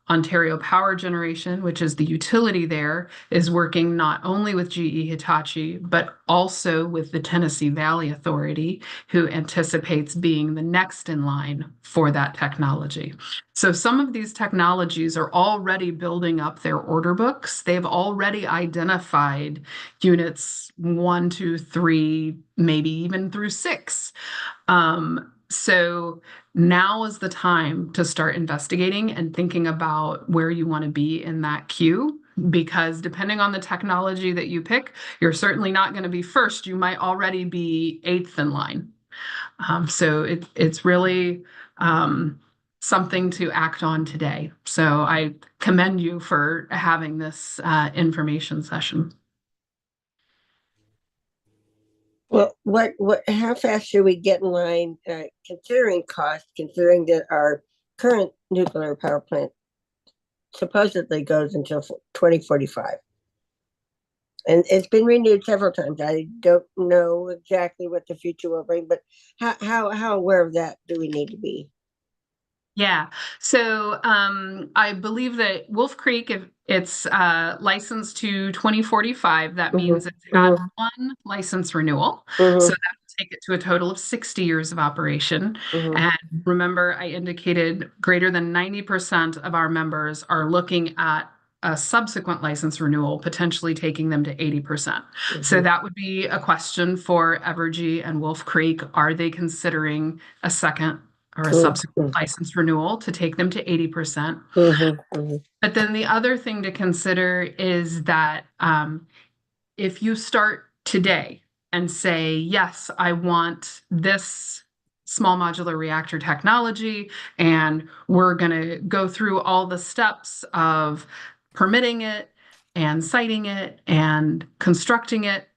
Ontario Power Generation, which is the utility there, is working not only with GE Hitachi, but also with the Tennessee Valley Authority, who anticipates being the next in line for that technology. So some of these technologies are already building up their order books. They've already identified units 1, 2, 3, maybe even through 6. So now is the time to start investigating and thinking about where you want to be in that queue, because depending on the technology that you pick, you're certainly not going to be first. You might already be 8th in line. So it's really something to act on today. So I commend you for having this information session. Well, how fast should we get in line, considering cost, considering that our current nuclear power plant supposedly goes until 2045? And it's been renewed several times. I don't know exactly what the future will bring, but how aware of that do we need to be? Yeah. So I believe that Wolf Creek, if it's licensed to 2045, that means it's had one license renewal. So that will take it to a total of 60 years of operation. And remember, I indicated greater than 90% of our members are looking at a subsequent license renewal, potentially taking them to 80%. So that would be a question for Evergy and Wolf Creek. Are they considering a second or a subsequent license renewal to take them to 80%? But then the other thing to consider is that if you start today and say, yes, I want this small modular reactor technology, and we're going to go through all the steps of permitting it and siting it and constructing it,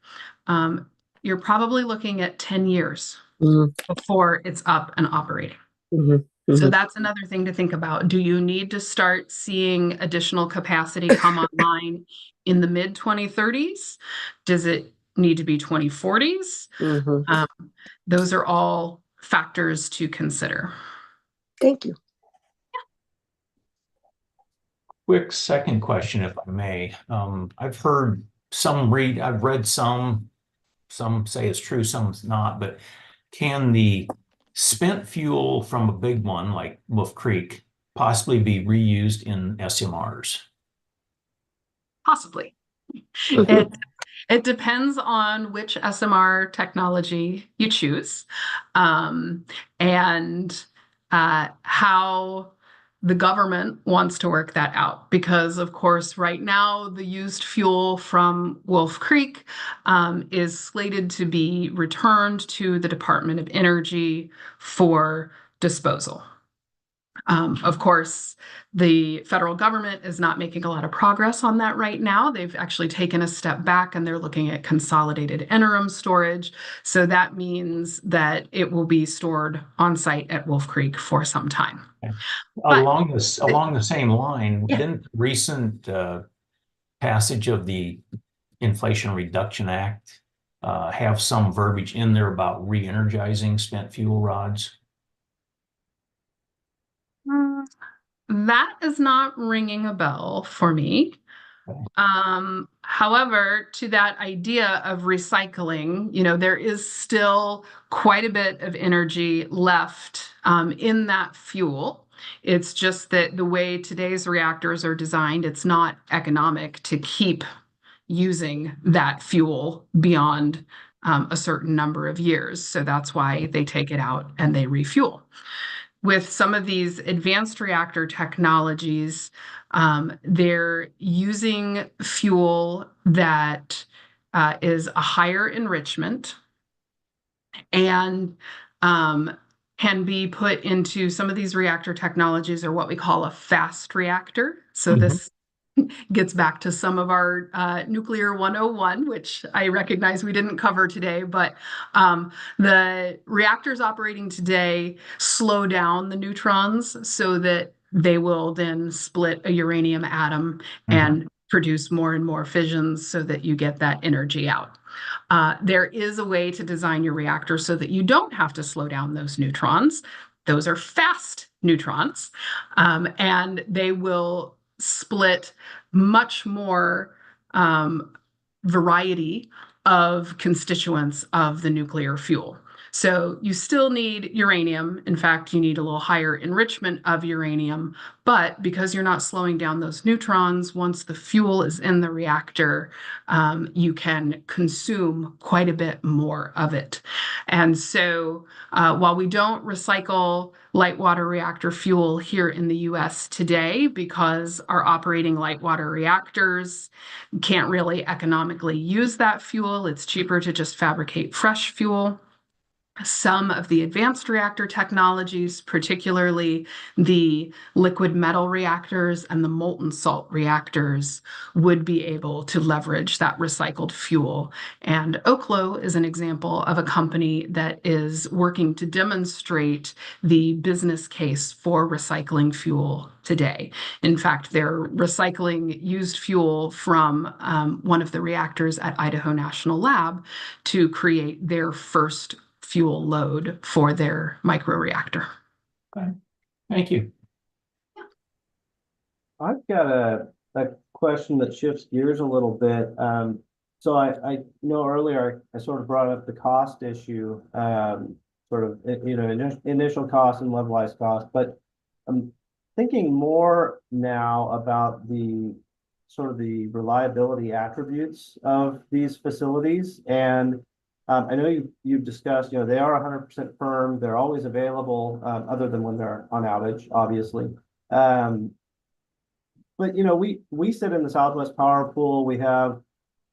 you're probably looking at 10 years Mhm, before it's up and operating. mhm, So mhm. that's another thing to think about. Do you need to start seeing additional capacity come online in the mid 2030s? Does it need to be 2040s? Mhm. Those are all factors to consider. Thank you. Quick second question, if I may. I've read some say it's true, some's not, but can the spent fuel from a big one like Wolf Creek possibly be reused in SMRs? Possibly. Mhm. It depends on which SMR technology you choose, and how the government wants to work that out. Because, of course, right now, the used fuel from Wolf Creek is slated to be returned to the Department of Energy for disposal. Of course, the federal government is not making a lot of progress on that right now. They've actually taken a step back and they're looking at consolidated interim storage. So that means that it will be stored on site at Wolf Creek for some time. But Along the same line, Yeah. didn't recent passage of the Inflation Reduction Act have some verbiage in there about re-energizing spent fuel rods? that is not ringing a bell for me. Okay. However, to that idea of recycling, there is still quite a bit of energy left in that fuel. It's just that the way today's reactors are designed, it's not economic to keep using that fuel beyond a certain number of years. So that's why they take it out and they refuel. With some of these advanced reactor technologies, they're using fuel that is a higher enrichment and can be put into some of these reactor technologies are what we call a fast reactor. So this gets back to some of our nuclear 101, which I recognize we didn't cover today, but the reactors operating today slow down the neutrons so that they will then split a uranium atom and produce more and more fissions so that you get that energy out. There is a way to design your reactor so that you don't have to slow down those neutrons. Those are fast neutrons, and they will split much more variety of constituents of the nuclear fuel. So you still need uranium. In fact, you need a little higher enrichment of uranium, but because you're not slowing down those neutrons, once the fuel is in the reactor, you can consume quite a bit more of it. And so while we don't recycle light water reactor fuel here in the US today because our operating light water reactors can't really economically use that fuel, it's cheaper to just fabricate fresh fuel. Some of the advanced reactor technologies, particularly the liquid metal reactors and the molten salt reactors, would be able to leverage that recycled fuel. And Oklo is an example of a company that is working to demonstrate the business case for recycling fuel today. In fact, they're recycling used fuel from one of the reactors at Idaho National Lab to create their first fuel load for their microreactor. Okay. Thank you. I've got a question that shifts gears a little bit. So I know earlier I sort of brought up the cost issue, sort of, initial cost and levelized cost, but I'm thinking more now about the sort of the reliability attributes of these facilities. And I know you've discussed, they are 100% firm. They're always available, other than when they're on outage, obviously. But we sit in the Southwest Power Pool. We have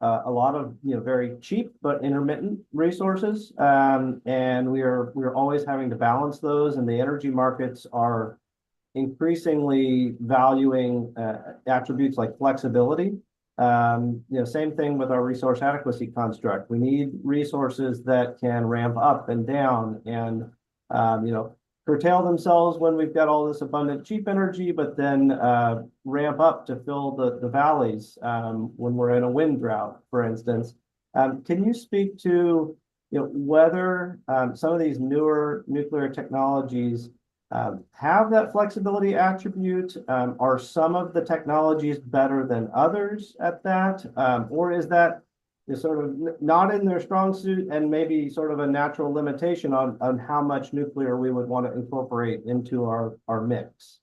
a lot of very cheap but intermittent resources, and we're always having to balance those. And the energy markets are increasingly valuing attributes like flexibility. Same thing with our resource adequacy construct. We need resources that can ramp up and down and, curtail themselves when we've got all this abundant cheap energy, but then ramp up to fill the valleys when we're in a wind drought, for instance. Can you speak to whether some of these newer nuclear technologies have that flexibility attribute? Are some of the technologies better than others at that? Or is that sort of not in their strong suit and maybe sort of a natural limitation on how much nuclear we would want to incorporate into our mix?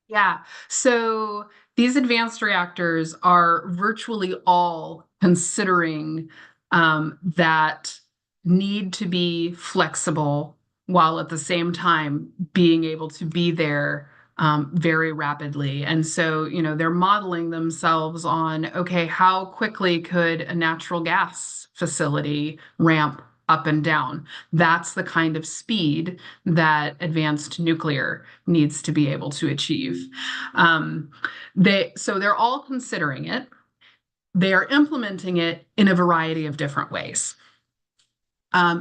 Yeah, so these advanced reactors are virtually all considering that need to be flexible while at the same time being able to be there very rapidly. And so, they're modeling themselves on, okay, how quickly could a natural gas facility ramp up and down? That's the kind of speed that advanced nuclear needs to be able to achieve. So they're all considering it. They are implementing it in a variety of different ways.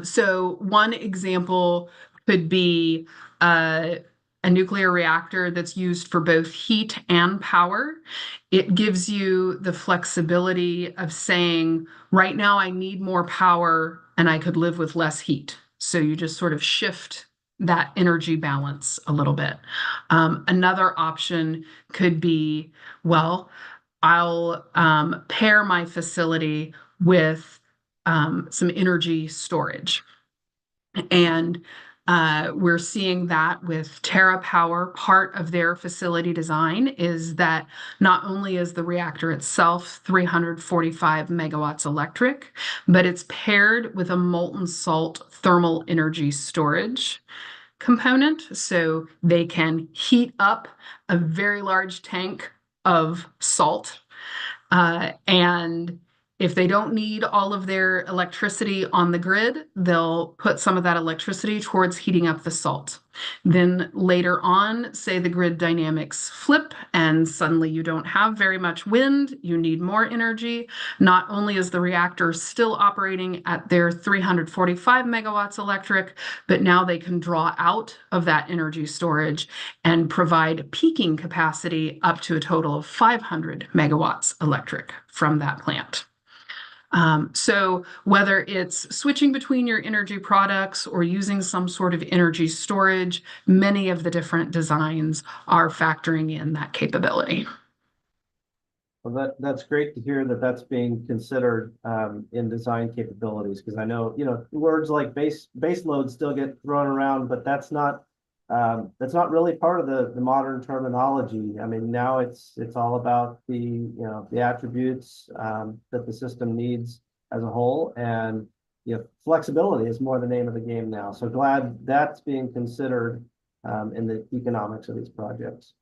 So one example could be a nuclear reactor that's used for both heat and power. It gives you the flexibility of saying, right now I need more power and I could live with less heat. So you just sort of shift that energy balance a little bit. Another option could be, well, I'll pair my facility with some energy storage. And we're seeing that with TerraPower. Part of their facility design is that not only is the reactor itself 345 megawatts electric, but it's paired with a molten salt thermal energy storage component. So they can heat up a very large tank of salt. And if they don't need all of their electricity on the grid, they'll put some of that electricity towards heating up the salt. Then later on, say the grid dynamics flip and suddenly you don't have very much wind, you need more energy. Not only is the reactor still operating at their 345 megawatts electric, but now they can draw out of that energy storage and provide peaking capacity up to a total of 500 megawatts electric from that plant. So whether it's switching between your energy products or using some sort of energy storage, many of the different designs are factoring in that capability. Well, that's great to hear that that's being considered in design capabilities, because I know, words like base load still get thrown around, but that's not really part of the modern terminology. I mean, now it's all about the attributes that the system needs as a whole, and flexibility is more the name of the game now. So glad that's being considered in the economics of these projects.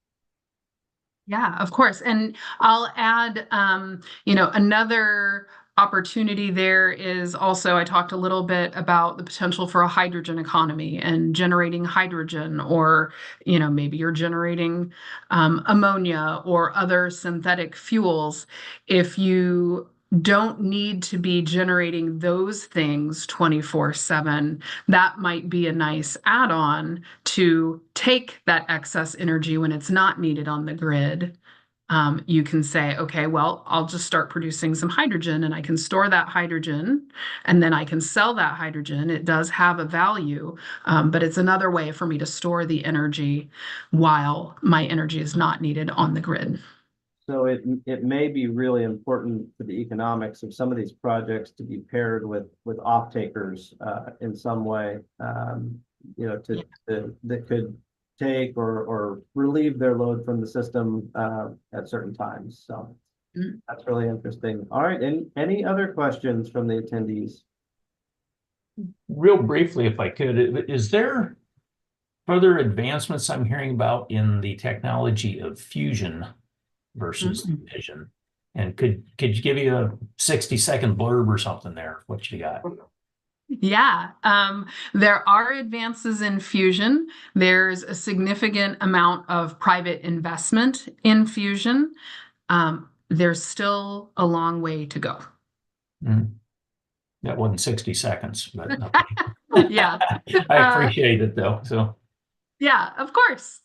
Yeah, of course. And I'll add, another opportunity there is also, I talked a little bit about the potential for a hydrogen economy and generating hydrogen, or, maybe you're generating ammonia or other synthetic fuels. If you don't need to be generating those things 24/7, that might be a nice add-on to take that excess energy when it's not needed on the grid. You can say, okay, well, I'll just start producing some hydrogen and I can store that hydrogen and then I can sell that hydrogen. It does have a value, but it's another way for me to store the energy while my energy is not needed on the grid. So it may be really important for the economics of some of these projects to be paired with off-takers in some way, that could take or relieve their load from the system at certain times. So that's really interesting. All right, any other questions from the attendees? Real briefly, if I could, is there further advancements I'm hearing about in the technology of fusion versus fission? And could you give you a 60-second blurb or something there? What you got? Yeah, there are advances in fusion. There's a significant amount of private investment in fusion. there's still a long way to go. Mm. That wasn't 60 seconds, but Yeah. I appreciate it though. So Yeah, of course.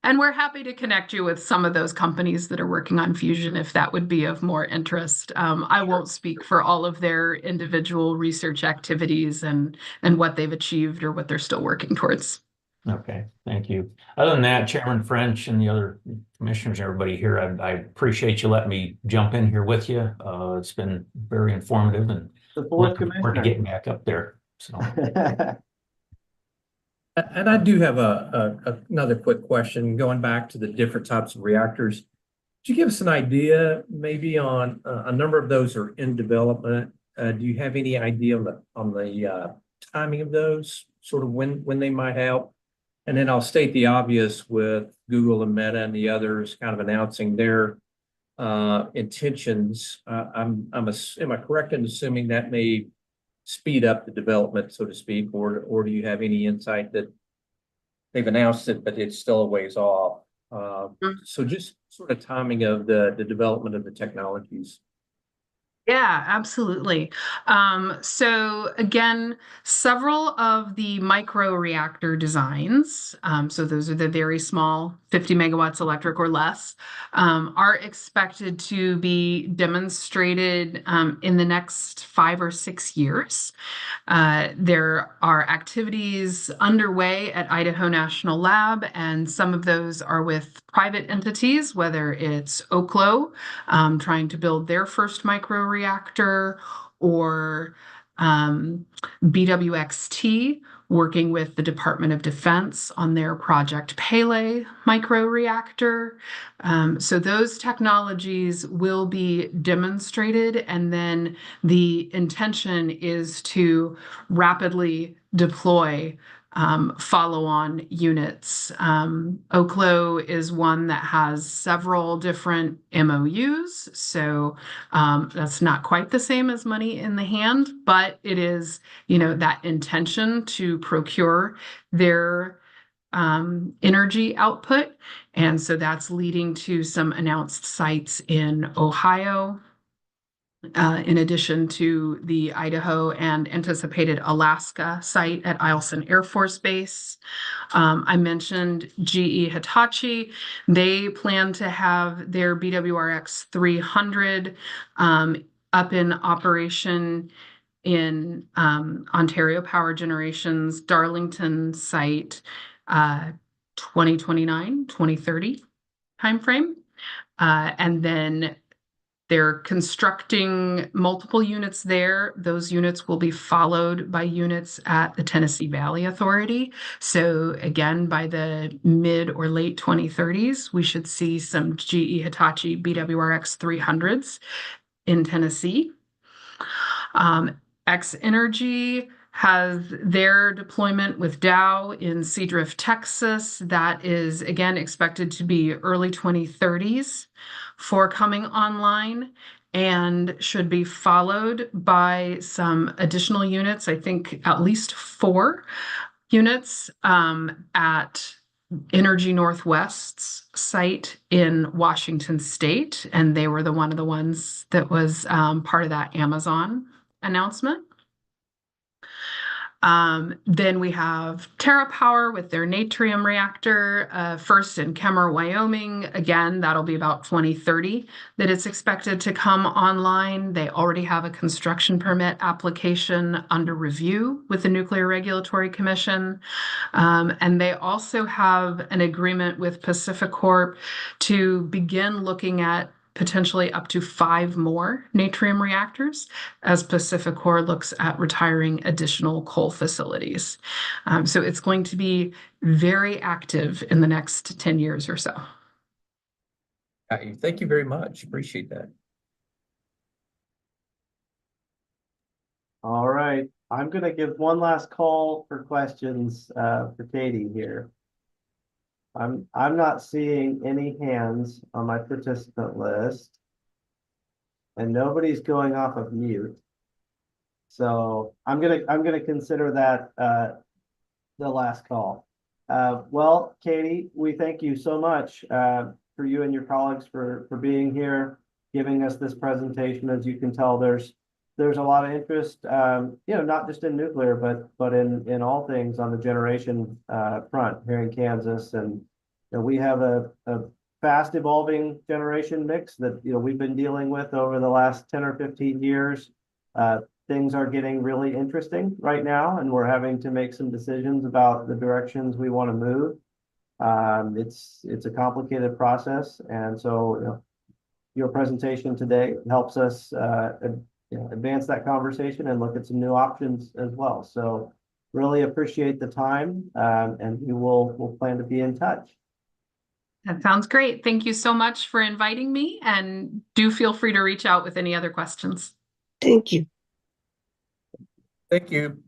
And we're happy to connect you with some of those companies that are working on fusion if that would be of more interest. I won't speak for all of their individual research activities and what they've achieved or what they're still working towards. okay, thank you. Other than that, Chairman French and the other commissioners, everybody here, I appreciate you letting me jump in here with you. It's been very informative and The fourth looking forward to commissioner. getting back up there. So And I do have another quick question, going back to the different types of reactors. Could you give us an idea maybe on a number of those are in development? Do you have any idea on the timing of those, sort of when they might help? And then I'll state the obvious with Google and Meta and the others kind of announcing their intentions. Am I correct in assuming that may speed up the development, so to speak, or do you have any insight that they've announced it, but it's still a ways off? So just sort of timing of the development of the technologies. Yeah, absolutely. So again, several of the micro reactor designs, so those are the very small 50 megawatts electric or less, are expected to be demonstrated in the next 5 or 6 years. There are activities underway at Idaho National Lab, and some of those are with private entities, whether it's Oklo, trying to build their first microreactor, or BWXT, working with the Department of Defense on their Project Pele microreactor. So those technologies will be demonstrated, and then the intention is to rapidly deploy follow-on units. Oklo is one that has several different MOUs, so that's not quite the same as money in the hand, but it is, that intention to procure their energy output. And so that's leading to some announced sites in Ohio, in addition to the Idaho and anticipated Alaska site at Eielson Air Force Base. I mentioned GE Hitachi. They plan to have their BWRX 300 up in operation in Ontario Power Generation's Darlington site, 2029, 2030 timeframe. And then they're constructing multiple units there. Those units will be followed by units at the Tennessee Valley Authority. So again, by the mid or late 2030s, we should see some GE Hitachi BWRX 300s in Tennessee. X Energy has their deployment with Dow in Seadrift, Texas. That is, again, expected to be early 2030s for coming online, and should be followed by some additional units, I think at least 4 units at Energy Northwest's site in Washington State. And they were one of the ones that was part of that Amazon announcement. Then we have TerraPower with their Natrium reactor, first in Kemmer, Wyoming. Again, that'll be about 2030 that it's expected to come online. They already have a construction permit application under review with the Nuclear Regulatory Commission. And they also have an agreement with PacifiCorp to begin looking at potentially up to 5 more Natrium reactors as PacifiCorp looks at retiring additional coal facilities. So it's going to be very active in the next 10 years or so. Thank you very much. Appreciate that. All right, I'm gonna give one last call for questions for Katie here. I'm not seeing any hands on my participant list, and nobody's going off of mute. So I'm gonna consider that the last call. Well, Katie, we thank you so much for you and your colleagues for being here. giving us this presentation. As you can tell, there's a lot of interest, not just in nuclear, but in all things on the generation front here in Kansas. And we have a fast evolving generation mix that we've been dealing with over the last 10 or 15 years. Things are getting really interesting right now, and we're having to make some decisions about the directions we want to move. It's a complicated process, and so your presentation today helps us advance that conversation and look at some new options as well. So really appreciate the time, and we'll plan to be in touch. That sounds great. Thank you so much for inviting me, and do feel free to reach out with any other questions. Thank you. Thank you.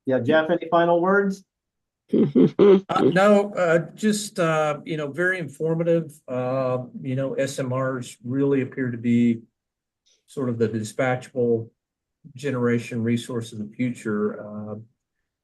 Yeah, Jeff, any final words? No, just, very informative. SMRs really appear to be sort of the dispatchable generation resource of the future.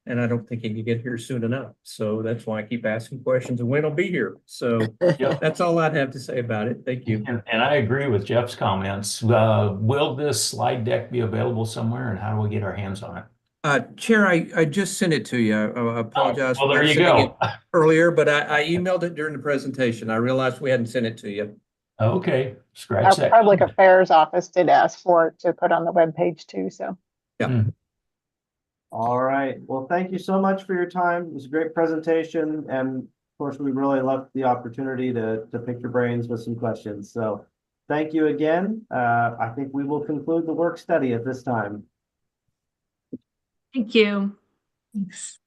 And I don't think it can get here soon enough. So that's why I keep asking questions and when it'll be here. So that's all I'd have to say about it. Thank you. And I agree with Jeff's comments. Will this slide deck be available somewhere, and how do we get our hands on it? Chair, I just sent it to you. I apologize. Well, for there not you sending go. it earlier, but I emailed it during the presentation. I realized we hadn't sent it to you. Okay, scratch Our that. Public Affairs Office did ask for it to put on the webpage too, so. Yeah. All right. Well, thank you so much for your time. It was a great presentation. And of course, we really loved the opportunity to pick your brains with some questions. So thank you again. I think we will conclude the work study at this time. Thank you. Thanks.